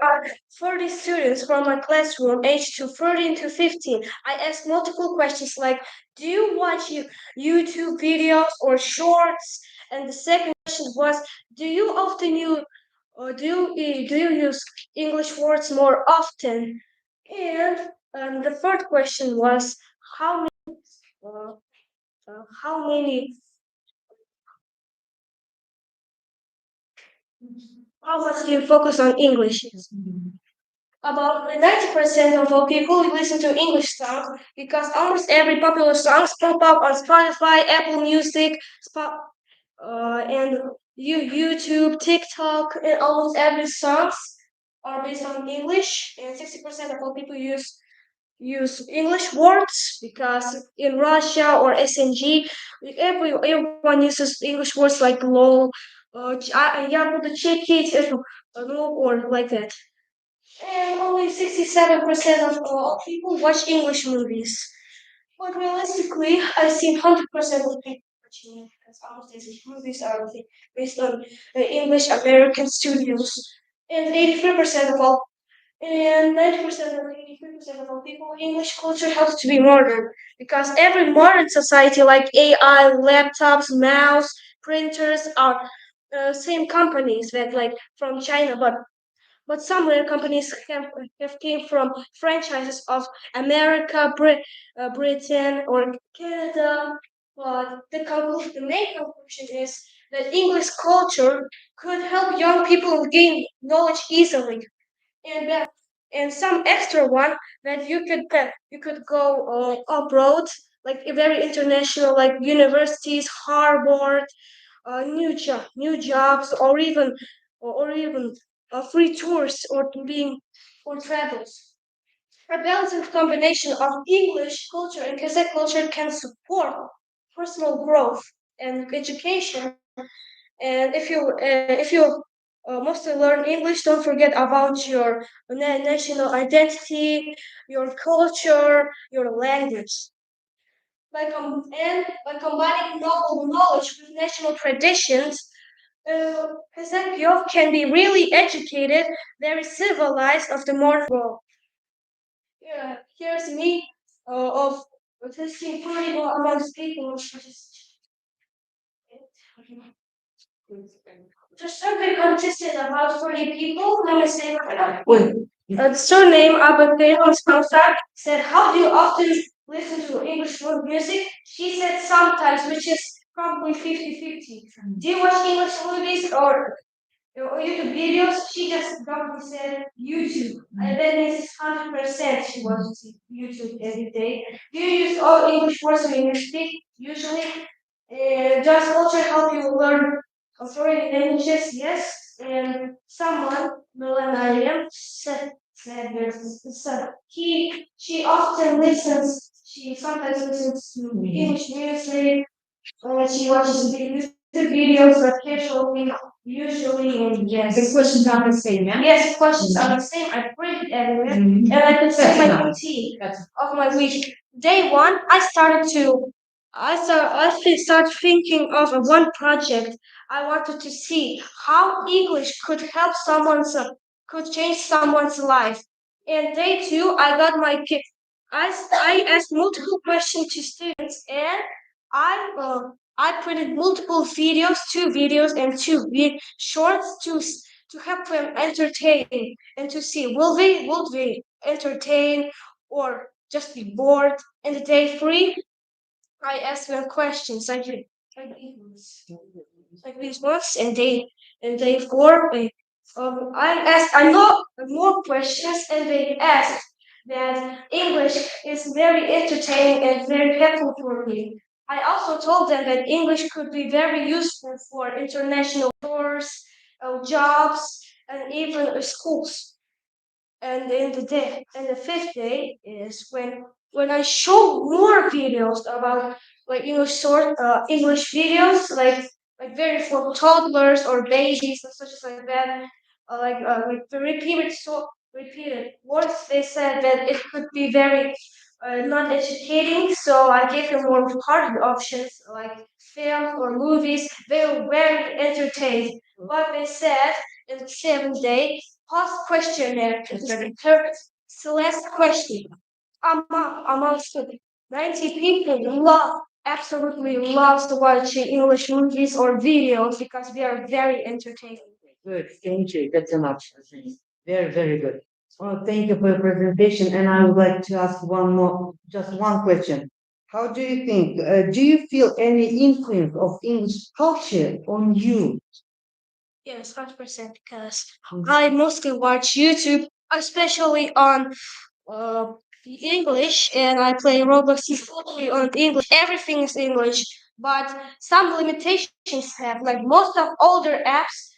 40 students from my classroom aged to 13 to 15. I asked multiple questions like, do you watch YouTube videos or shorts? And the second question was, do you often use or do you use English words more often? And the third question was, how many uh, how many how much do you focus on English? About 90% of all people listen to English songs because almost every popular songs pop up on Spotify, Apple Music, and YouTube, TikTok, and almost every songs are based on English. And 60% of all people use English words because in Russia or SNG, everyone uses English words like lol, я буду чекить, or like that. And only 67% of all people watch English movies. But realistically, I've seen 100% of people watching it because almost English movies are based on English American studios. And 83% of all, and 90% or 83% of all people, English culture helps to be modern because every modern society like AI, laptops, mouse, printers are same companies that like from China, but some rare companies have came from franchises of America, Britain, or Canada. But the main conclusion is that English culture could help young people gain knowledge easily, and some extra one that you could go abroad, like very international, like universities, Harvard, new jobs, or even free tours or travels. A balanced combination of English culture and Kazakh culture can support personal growth and education. And if you mostly learn English, don't forget about your national identity, your culture, your language. By combining local knowledge with national traditions, Kazakh youth can be really educated, very civilized of the modern world. Yeah, here's me of testing people amongst people. The survey consisted of about 40 people. Let me say the surname Abigail Sponsor said, how do you often listen to English music? She said sometimes, which is probably 50-50. Do you watch English movies or YouTube videos, she just probably said YouTube. And that means 100% she watches YouTube every day. Do you use all English words when you speak? Usually. Does culture help you learn foreign languages? Yes. And someone, Millenarium, said this. So she often listens. She sometimes listens to English music. She watches YouTube videos occasionally, usually, and yes. The questions are the same, yeah? Yes, questions are the same. I print it everywhere, and I can say my routine of my week. Day one, I start thinking of one project. I wanted to see how English could help could change someone's life. And day two, I got my kit. I asked multiple questions to students, and I printed multiple videos, 2 videos and shorts to help them entertain and to see will they entertain or just be bored. And the day three, I asked them questions like these ones, and day four, I know more questions, and they asked that English is very entertaining and very helpful for me. I also told them that English could be very useful for international tours, jobs, and even schools. And the fifth day is when I show more videos about like English videos like very for toddlers or babies and such as like that, like the repeated words. They said that it could be very not educating, so I gave them more harder options like films or movies. They were very entertained. But they said in the seventh day, past questionnaire. So last question. Amongst the 90 people absolutely loves watching English movies or videos because they are very entertaining. Good, thank you. That's enough. Very, very good. Well, thank you for your presentation, and I would like to ask just one question. How do you think? Do you feel any influence of English culture on you? Yes, 100%. Because I mostly watch YouTube, especially on uh, the English, and I play Roblox fully on English. Everything is English, but some limitations have, like most of older apps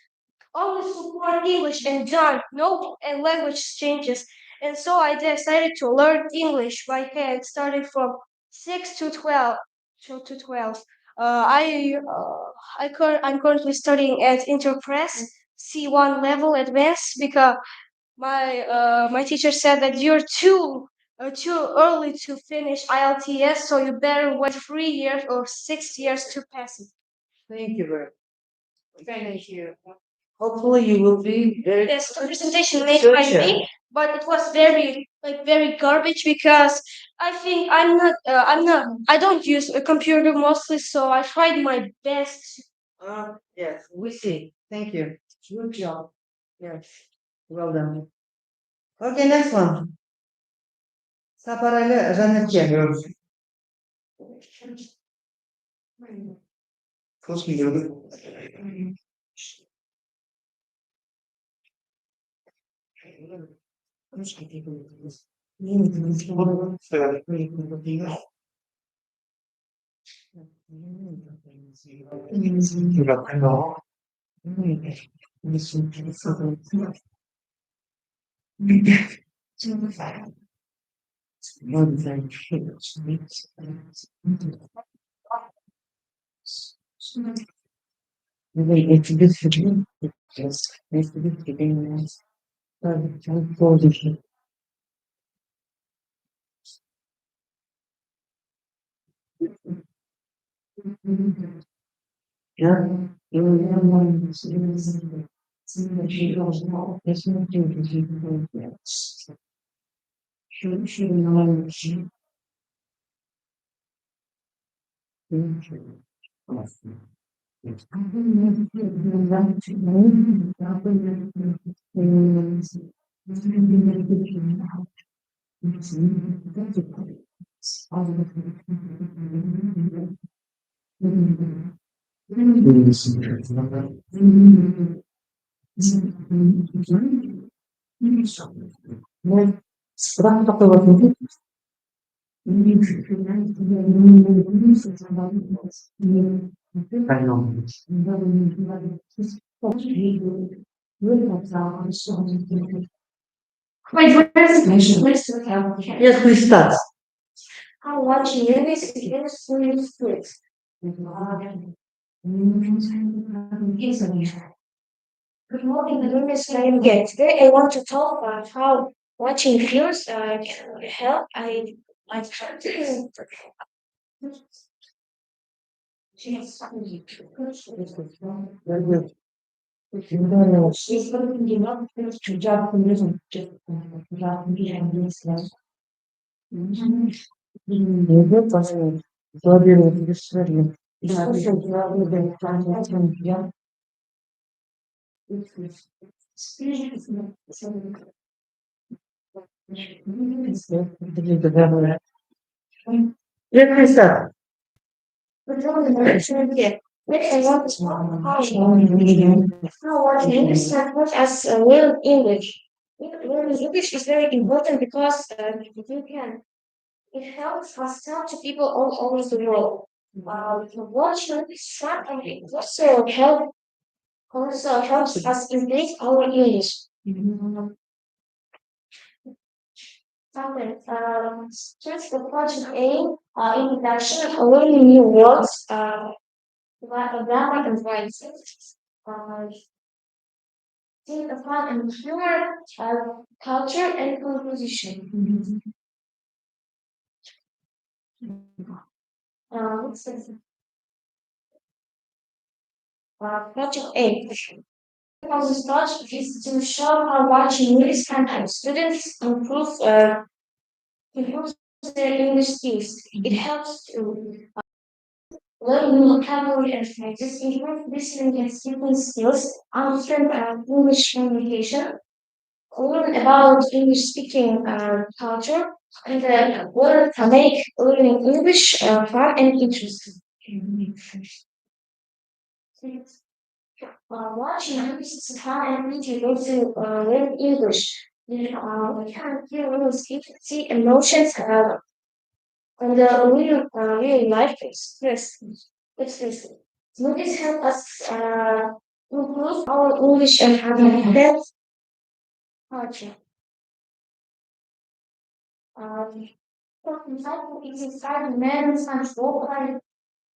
only support English and done, no and language changes. And so I decided to learn English by hand, starting from 6 to 12. To 12. I'm currently studying at Interpress C1 level advanced because my teacher said that you're too early to finish IELTS, so you better wait 3 years or 6 years to pass it. Thank you very much. Thank you. Hopefully, you will be very Yes, the good presentation made by researcher. me, but it was very garbage because I think I don't use a computer mostly, so I tried my best. Yes, we see. Thank you. Good job. Yes, well done. Okay, next one. Сапарәлі Жанерке. Sekarang pakai waktu itu. I know. My first question is to help. Yes, please start. How watching movies is good. Good morning, my name is Naim Gate. Today I want to talk about how watching films can help. I try to Yes, please start. Good morning, my name is Naim Gate. Next I want to talk about how watching movies can help us learn English. Learning English is very important because you can it helps us talk to people all over the world. Watching fun and it also helps us increase our English. Sometimes, just the project A, introduction, learning new words, grammar and writing. See the fun and humor, culture and composition. What's this? Project A. The project is to show how watching movies can help students improve their English skills. It helps to learn new vocabulary and phrases, improve listening and speaking skills, understand English communication, learn about English speaking culture, and learn to make learning English fun and interesting. Watching movies is fun and easy way to learn English. We can hear English, see emotions, and real life express. Movies help us improve our English and have a better culture. For example, it's inside men and women,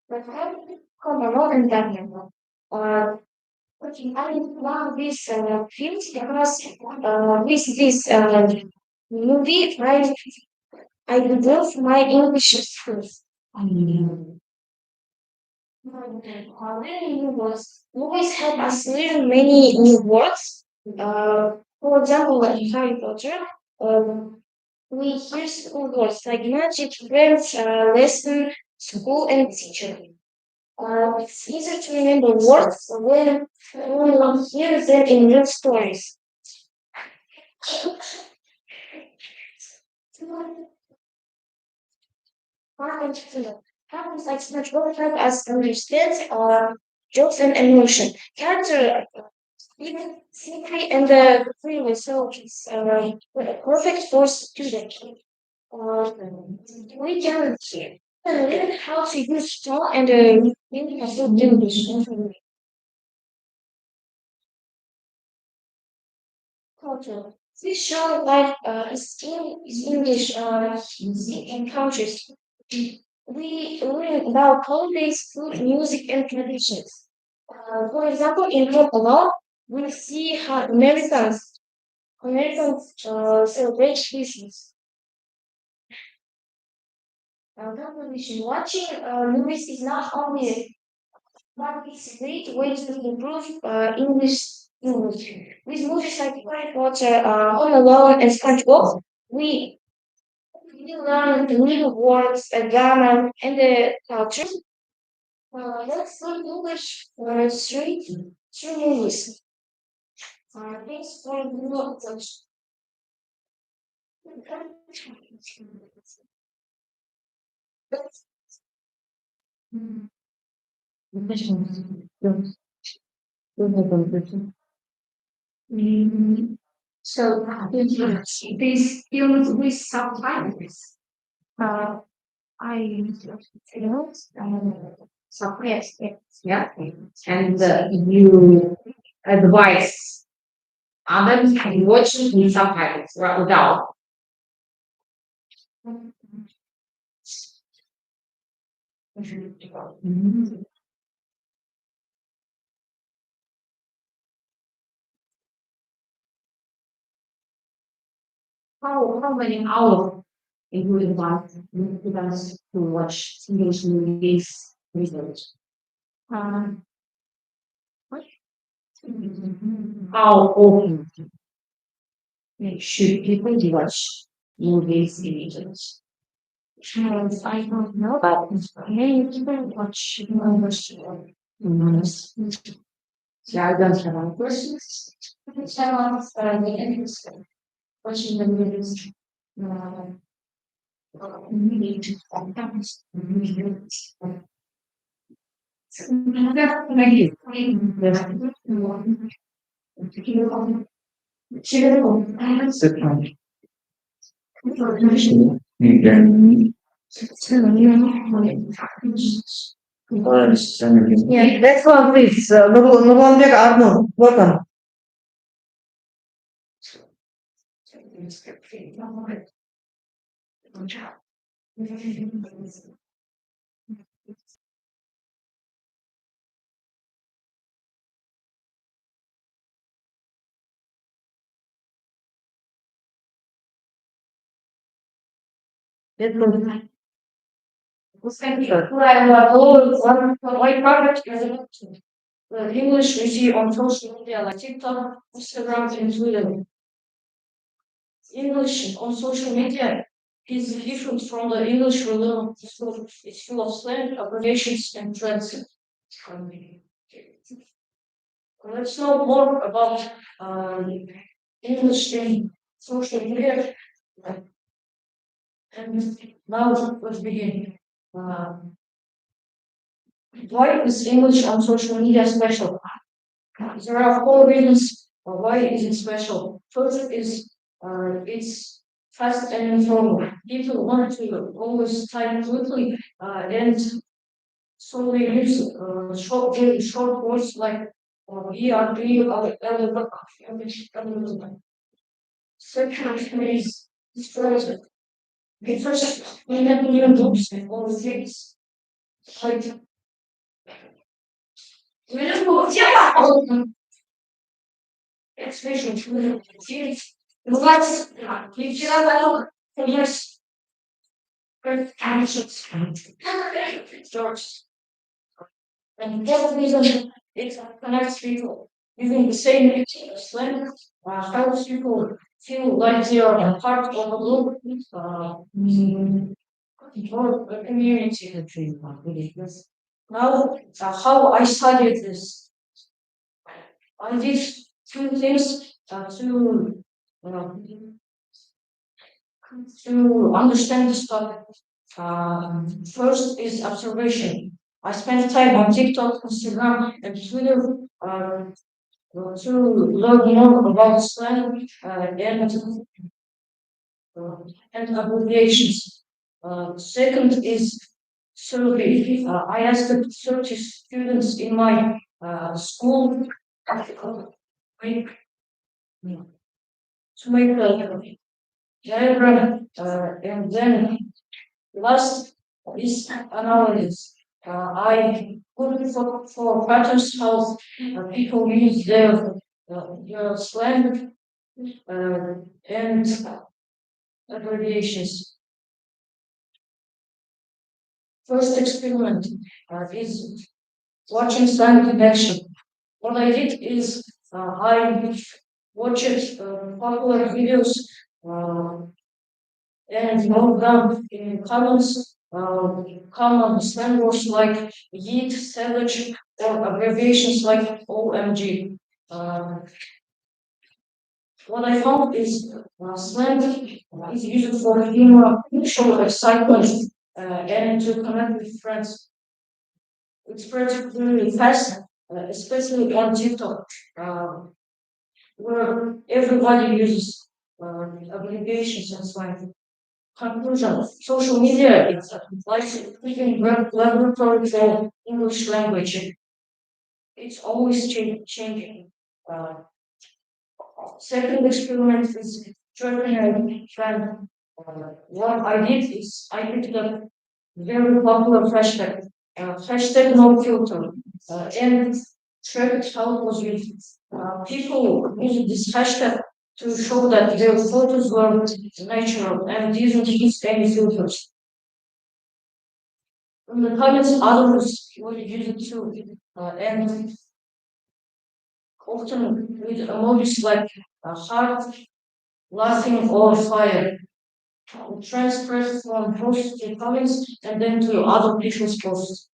but have come along and done. Okay, I love this films because with this movie, I develop my English skills. Learning new words. Movies help us learn many new words. For example, like Harry Potter, we hear school words like magic, friends, lesson, school, and teacher. It's easier to remember words when we hear them in real stories. Happens like much more help us understand jokes and emotion. Character even simply and freely, so it's perfect for student. We can learn how to use tone and meaning of good English. Culture. This show like is English in countries. We learn about holidays, food, music, and traditions. For example, in Home Alone, we see how Americans celebrate Christmas. Composition. Watching movies is not only but it's a great way to improve English. With movies like Harry Potter, Home Alone, and SpongeBob, we learn new words, grammar, and culture. Let's learn English through movies. Thanks for your attention. So these films with subtitles. I use films and subtitles, yeah, and you advise others to watch with subtitles without. How many hours it would advise us to watch English movies recently? Um, what? How often should people watch movies in English? Because I don't know about this. Many people watch English movies. Yeah, I don't have any questions. Someone's interested watching the movies. Need to sometimes. Yeah, next one, please. Nurlanbek Arnold, welcome. Yes, please. My project is the English we see on social media like TikTok, Instagram, and Twitter. English on social media is different from the English we learn. It's full of slang, abbreviations, and trends. Let's know more about English in social media. And now let's begin. Why is English on social media special? There are four reasons why is it special. First is it's fast and informal. People want to always type quickly and so they use very short words like ERB, second is disclosure. Because we have new books and all things. Like, we don't know expression to series. Let's yes, George. And that reason it connects people using the same slang helps people feel like they are a part of a group or a community. Now, how I studied this, I did two things uh, to understand this topic. First is observation. I spent time on TikTok, Instagram, and Twitter to learn more about slang and abbreviations. Second is survey. I asked 30 students in my school to make a diagram, and then last is analysis. I look for patterns how people use their slang and abbreviations. First experiment is watching slang in action. What I did is I watched popular videos and wrote down in comments common slang words like yeet, savage, or abbreviations like OMG. What I found is slang is used for humor, show excitement, and to connect with friends. It spreads really fast, especially on TikTok. where everybody uses abbreviations and slang. Conclusion: social media is like speaking laboratory for English language. It's always changing. Second experiment is tracking a trend. What I did is I picked up very popular hashtag, hashtag no filter, and tracked how it was used. People used this hashtag to show that their photos were natural and didn't use any filters. In the comments, others would use it too, and often with emojis like heart, laughing, or fire. Transfer from posts to comments and then to other people's posts.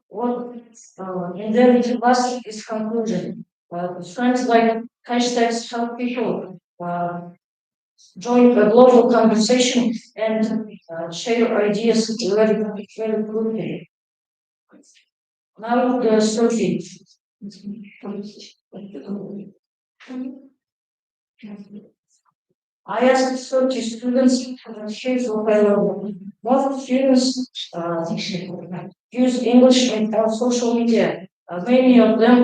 What, and then the last is conclusion. Friends like hashtags help people join a global conversation and share ideas very quickly. Now the survey. I asked 30 students shades of most students use English on social media. Many of them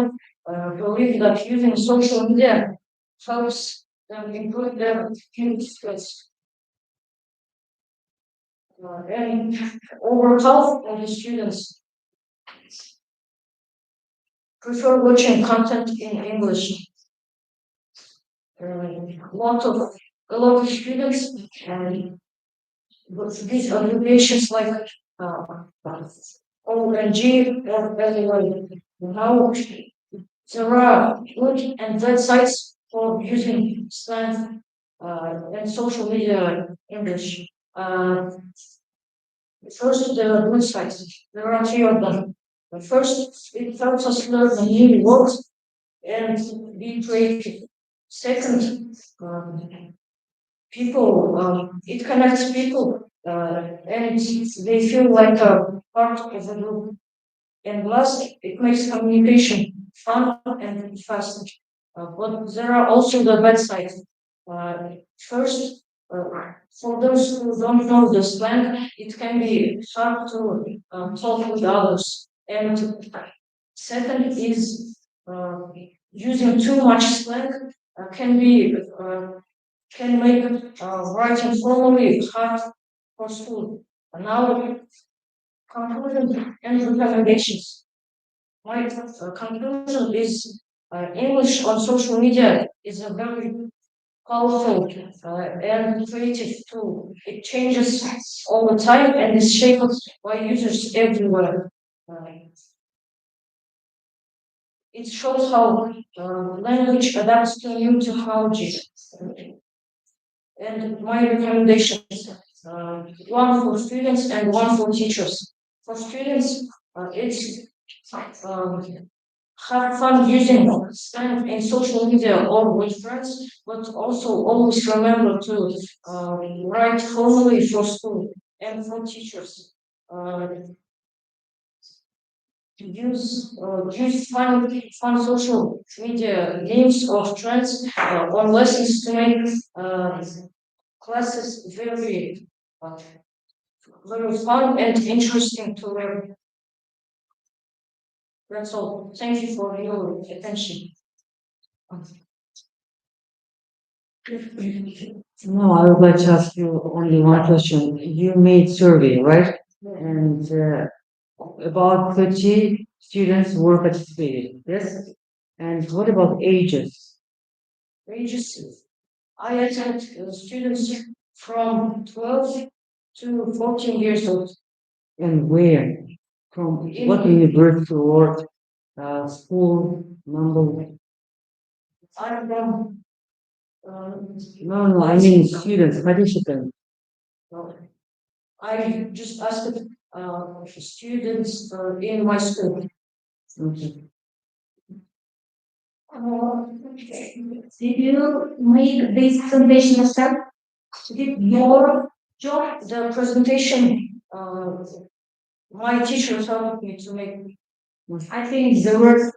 believe that using social media helps them improve their English skills. And over half of the students prefer watching content in English. A lot of students these abbreviations like O and G are very well. Now there are good and bad sites for using slang and social media English. First, the good sites. There are three of them. The first, it helps us learn new words and be creative. Second, it connects people and they feel like a part of a group. And last, it makes communication fun and fast. But there are also the bad sides. First, for those who don't know the slang, it can be hard to talk with others. And second is using too much slang can make writing formally hard for school. And now, conclusion and recommendations. My conclusion is English on social media is a very powerful and creative tool. It changes all the time and is shaped by users everywhere. It shows how language adapts to new technology. And my recommendations, one for students and one for teachers. For students, it's have fun using slang in social media or with friends, but also always remember to write formally for school and for teachers. Use fun social media games or trends or lessons to make classes very fun and interesting to learn. That's all. Thank you for your attention. No, I would like to ask you only one question. You made survey, right? And about 30 students were participating, yes? And what about ages? Ages. I attend students from 12 to 14 years old. And where? From what university or school number? I'm from No, I mean students, participants. I just asked students in my school. Okay. Did you make this presentation yourself? Did your job the presentation? My teacher helped me to make. I think the word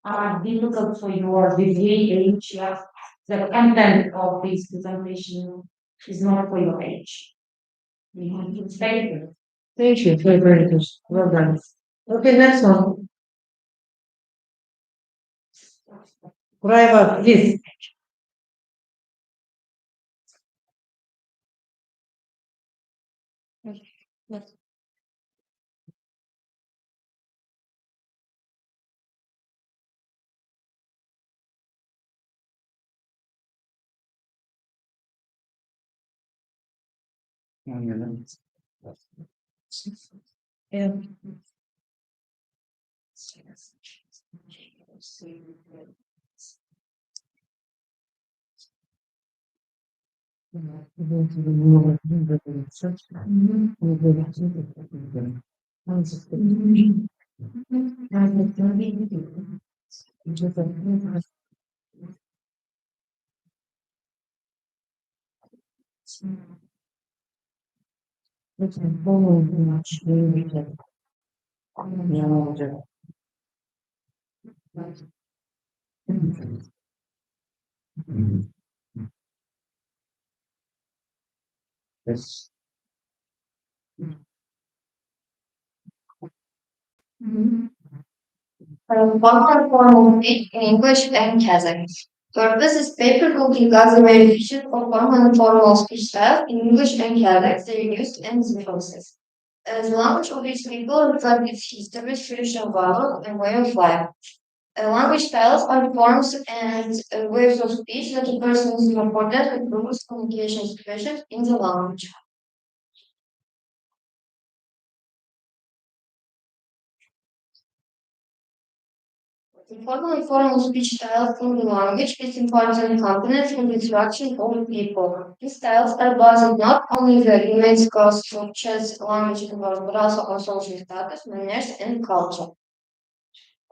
are difficult for your degree age, yeah. The content of this presentation is not for your age. You have to expect it. Thank you, very good. Well done. Okay, next one. Driver, please. Yeah. Yes. One form of speech in English and Kazakh. Purpose is paper looking as a variation of one formal speech style in English and Kazakh. They are used in the process. The language of each people reflects its history, traditional values, and way of life. Language styles are forms and ways of speech that a person is important with rules, communication situations in the language. The formal and formal speech styles in the language is important components in the interaction of people. These styles are based not only on the human skills such as language and words, but also on social status, manners, and culture.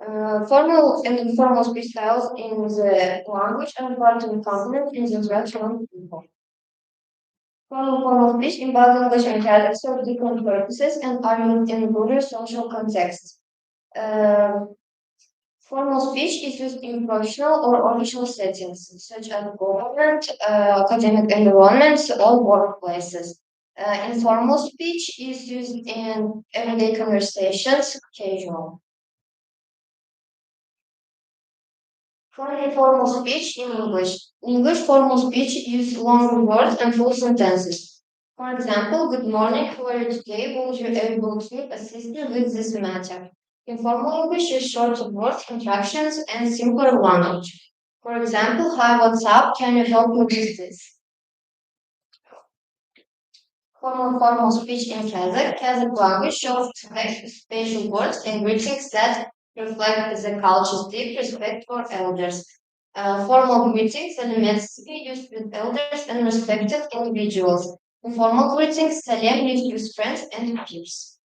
Formal and informal speech styles in the language are important components in the interaction of people. Formal speech in both English and Kazakh serve different purposes and are used in broader social contexts. Formal speech is used in professional or official settings, such as government, academic environments, or workplaces. Informal speech is used in everyday conversations, casual. For informal speech in English. In English, formal speech uses longer words and full sentences. For example, good morning, how are you today? Will you able to assist me with this matter? Informal English is shorter words, contractions, and simpler language. For example, hi, what's up? Can you help me with this? Formal speech in Kazakh. Kazakh language shows special words and greetings that reflect the culture's deep respect for elders. Formal greetings are meant to be used with elders and respected individuals. Informal greetings, salam, used with friends and peers.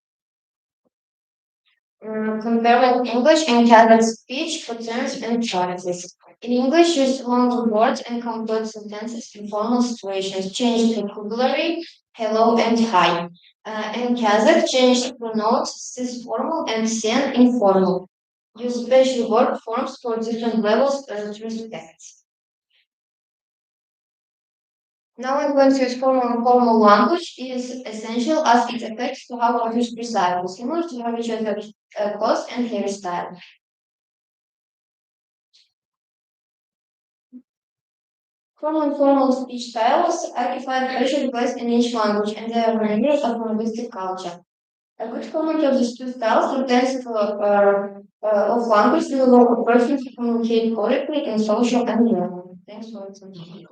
Comparing English and Kazakh speech patterns and choices. In English, use longer words and complete sentences in formal situations. Change vocabulary, hello and hi. In Kazakh, change pronouns, cis formal and sen informal. Use special word forms for different levels of respect. Now I'm going to use formal and formal language is essential as it affects to how others preside, similar to how each other clothes and hairstyle. Formal and formal speech styles occupy a crucial place in each language, and they are members of linguistic culture. A good common of these two styles depends of language to allow a person to communicate correctly in social environment. Thanks for listening.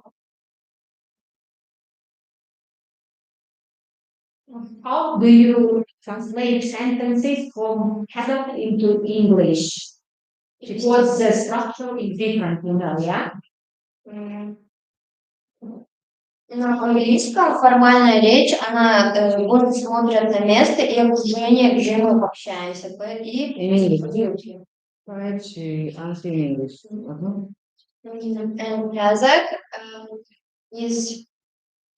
How do you translate sentences from Kazakh into English? Because the structure is different, yeah? На английском формальная речь, она больше смотрит на место и окружение, где мы общаемся. Try to answer in English. And Kazakh is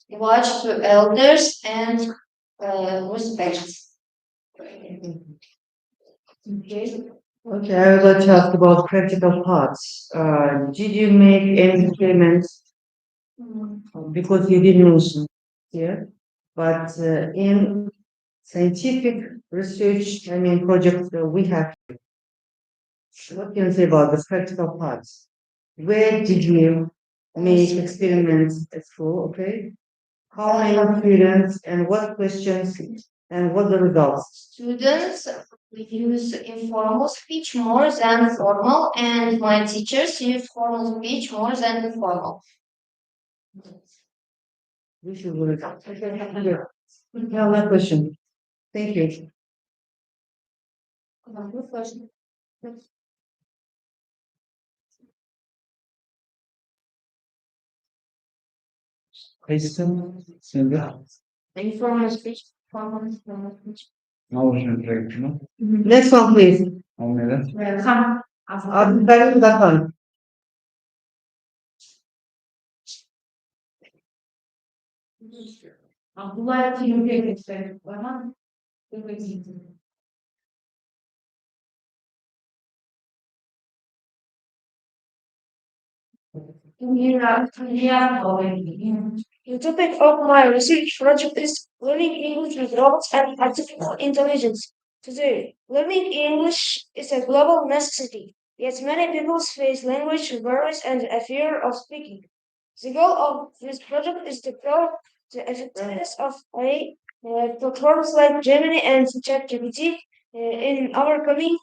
watch to elders and respect. Okay. Okay, I would like to ask about practical parts. Did you make any experiments? Because you didn't mention here, but in scientific research, I mean, project we have, what can you say about the practical parts? Where did you make experiments at school? Okay, how many students and what questions and what the results? Students use informal speech more than formal, and my teachers use formal speech more than informal. This is what it's. Okay, now that question. Thank you. Good question. Question, Sandra. Informal speech, formal speech. Ağılşın direkt, no? Next one, please. Almeda. Welcome. Abdülkarim Bakan. Abdullah Timur'u gösterelim. Bana. The topic of my research project is learning English with robots and artificial intelligence. Today, learning English is a global necessity, yet many people face language barriers and a fear of speaking. The goal of this project is to prove the effectiveness of AI platforms like Gemini and ChatGPT in overcoming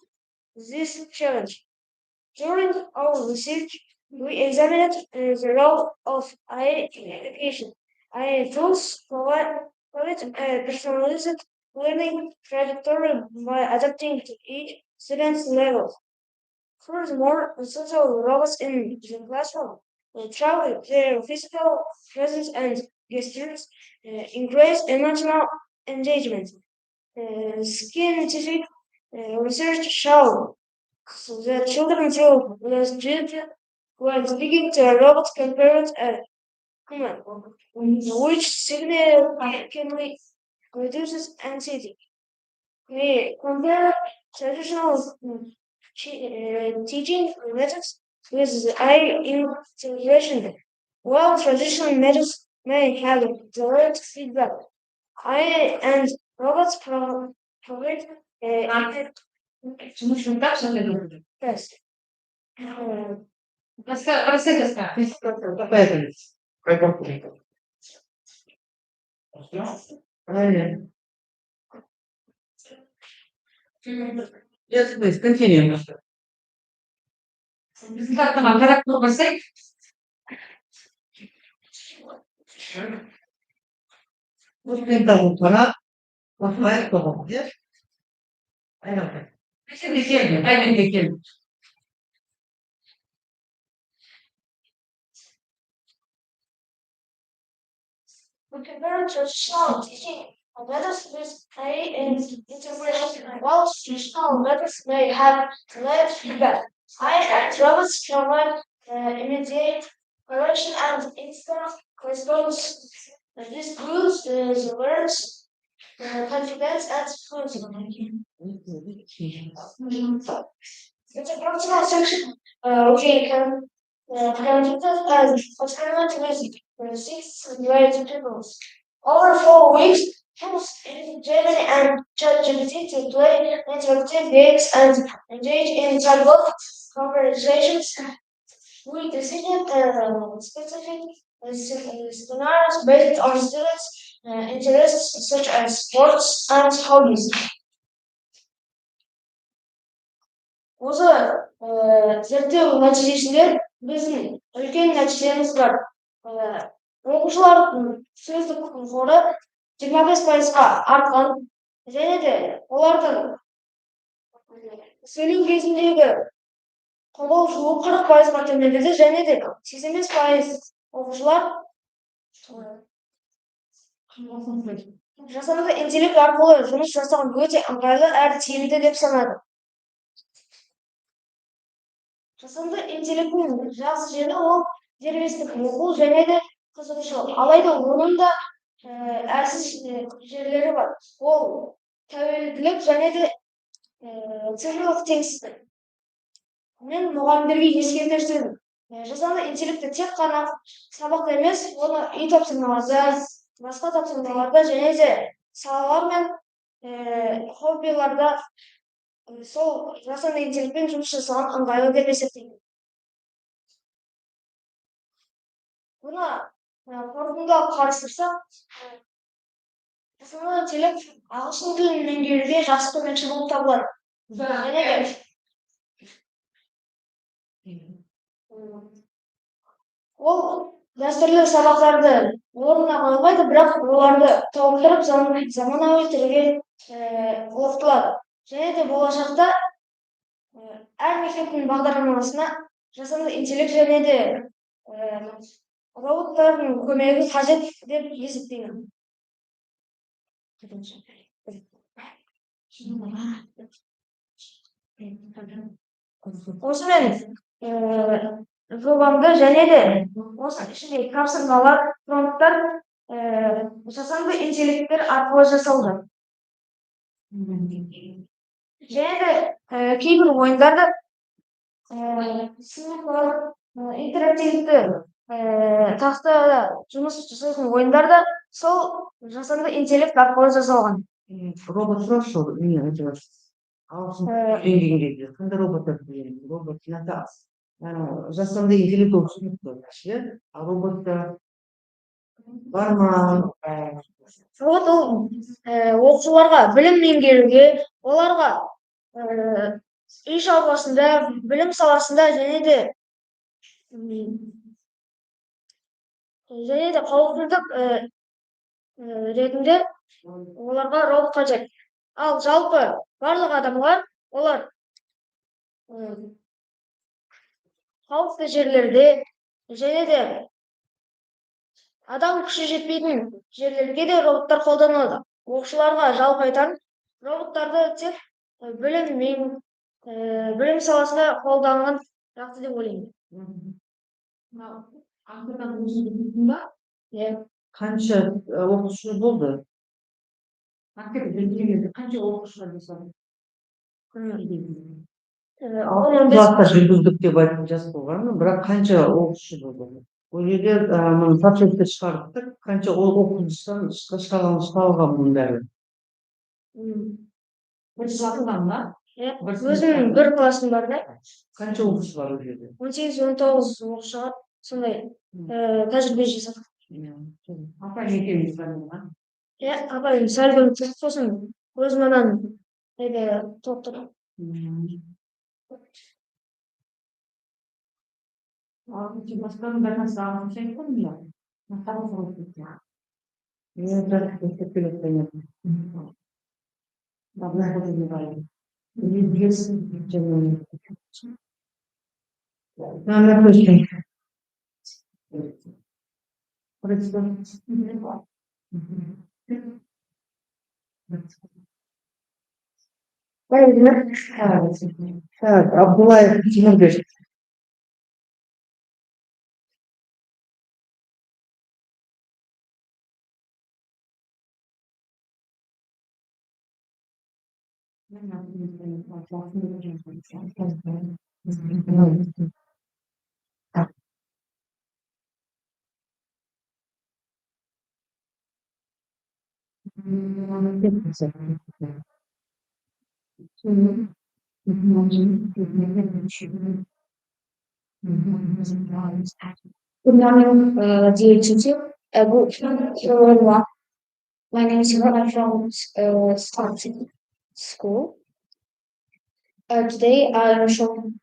this challenge. During our research, we examined the role of AI in education. AI tools provide a personalized learning trajectory by adapting to each student's level. Furthermore, social robots in the classroom travel their physical presence and gestures increase emotional engagement. Scientific research shows that children feel less judged when speaking to a robot compared to a human, which significantly reduces anxiety. We compare traditional teaching methods with AI integration. While traditional methods may have direct feedback, AI and robots provide best. Aynen. Yes, please continue. Bizim zaten karak kurması. Para, para como, yes? Aynen. Şimdi gelmiyor. Aynen de gelmiyor. We compare traditional teaching methods with AI and integration. While traditional methods may have delayed feedback, AI and robots provide immediate correction and instant response. This boosts the learner's confidence and fluency. It's a practical section. We can conduct an experiment with 6 pupils. Over 4 weeks, pupils used Gemini and ChatGPT to play interactive games and engage in chatbot conversations. We decided specific scenarios based on students' interests such as sports and hobbies. Осы зерттеу нәтижесінде біздің үлкен нәтижеміз бар. Оқушылардың сөздік қоры 25%-ға артқан және де олардың сөйлеу кезіндегі қобалжуы 40%-ға төмендеді және де 85% оқушылар жасанды интеллект арқылы жұмыс жасаған өте ыңғайлы әрі тиімді деп санады. Жасанды интеллекттің жақсы жері ол дербестік оқу және де қызығушылық. Алайда оның да әлсіз жерлері бар. Ол тәуелділік және де цифрлық теңсіздік. Мен мұғалімдерге ескертер жасанды интеллектті тек қана сабақта емес, оны үй тапсырмаларда, басқа тапсырмаларда және де салалар мен хоббиларда сол жасанды интеллектпен жұмыс жасаған ыңғайлы деп есептеймін. Бұны қорытындылап қарастырсақ, жасанды интеллект ағылшын тілін меңгеруге жақсы көмекші болып табылады. Және де ол дәстүрлі сабақтарды орнына қоймайды, бірақ оларды толықтырып заманауи түрге оқытылады. Және де болашақта әр мектептің бағдарламасына жасанды интеллект және де роботтардың көмегі қажет деп есептеймін. Осымен жобамды және де осы ішіндегі тапсырмалар, промпттар жасанды интеллекттер арқылы жасалды. Және де кейбір ойындарды сынып интерактивті тақтада жұмыс жасайтын ойындарда сол жасанды интеллект арқылы жасалған. Робот прошел, нет, это еңбегіндегі қандай роботтар білемін, робот жасанды интеллект болып түсінікті, а роботта бар ма? Робот ол оқушыларға білім меңгеруге, оларға үй шаруасында, білім саласында және де қауіпсіздік ретінде оларға робот қажет. Ал жалпы барлық адамға олар қауіпті жерлерде және де адам күші жетпейтін жерлерге де роботтар қолданылады. Оқушыларға жалпы айтарым, роботтарды тек білім саласында қолданған жақсы деп ойлаймын. Қанша оқушы болды? Қанша оқушылар жасады? Класста жүргіздік деп айтып жас болғанмын, бірақ қанша оқушы болды? Ол жерде тапсырысты шығардық, қанша оқушыдан шығарылған бұның бәрі? Бір сатылған ба? Өзімнің бір классым бар да. Қанша оқушы бар ол жерде? 18-19 оқушыға сондай тәжірибе жасадық. Апай екеуміз бар ма? Апайым сәл бөліп сосын өзім анан толықтырдым. Басқаның бәрін сағын сен көрмейді. Абдулаев Тимурбек. Good morning, dear teacher. My name is Hannah from Stanford School. Today I am showing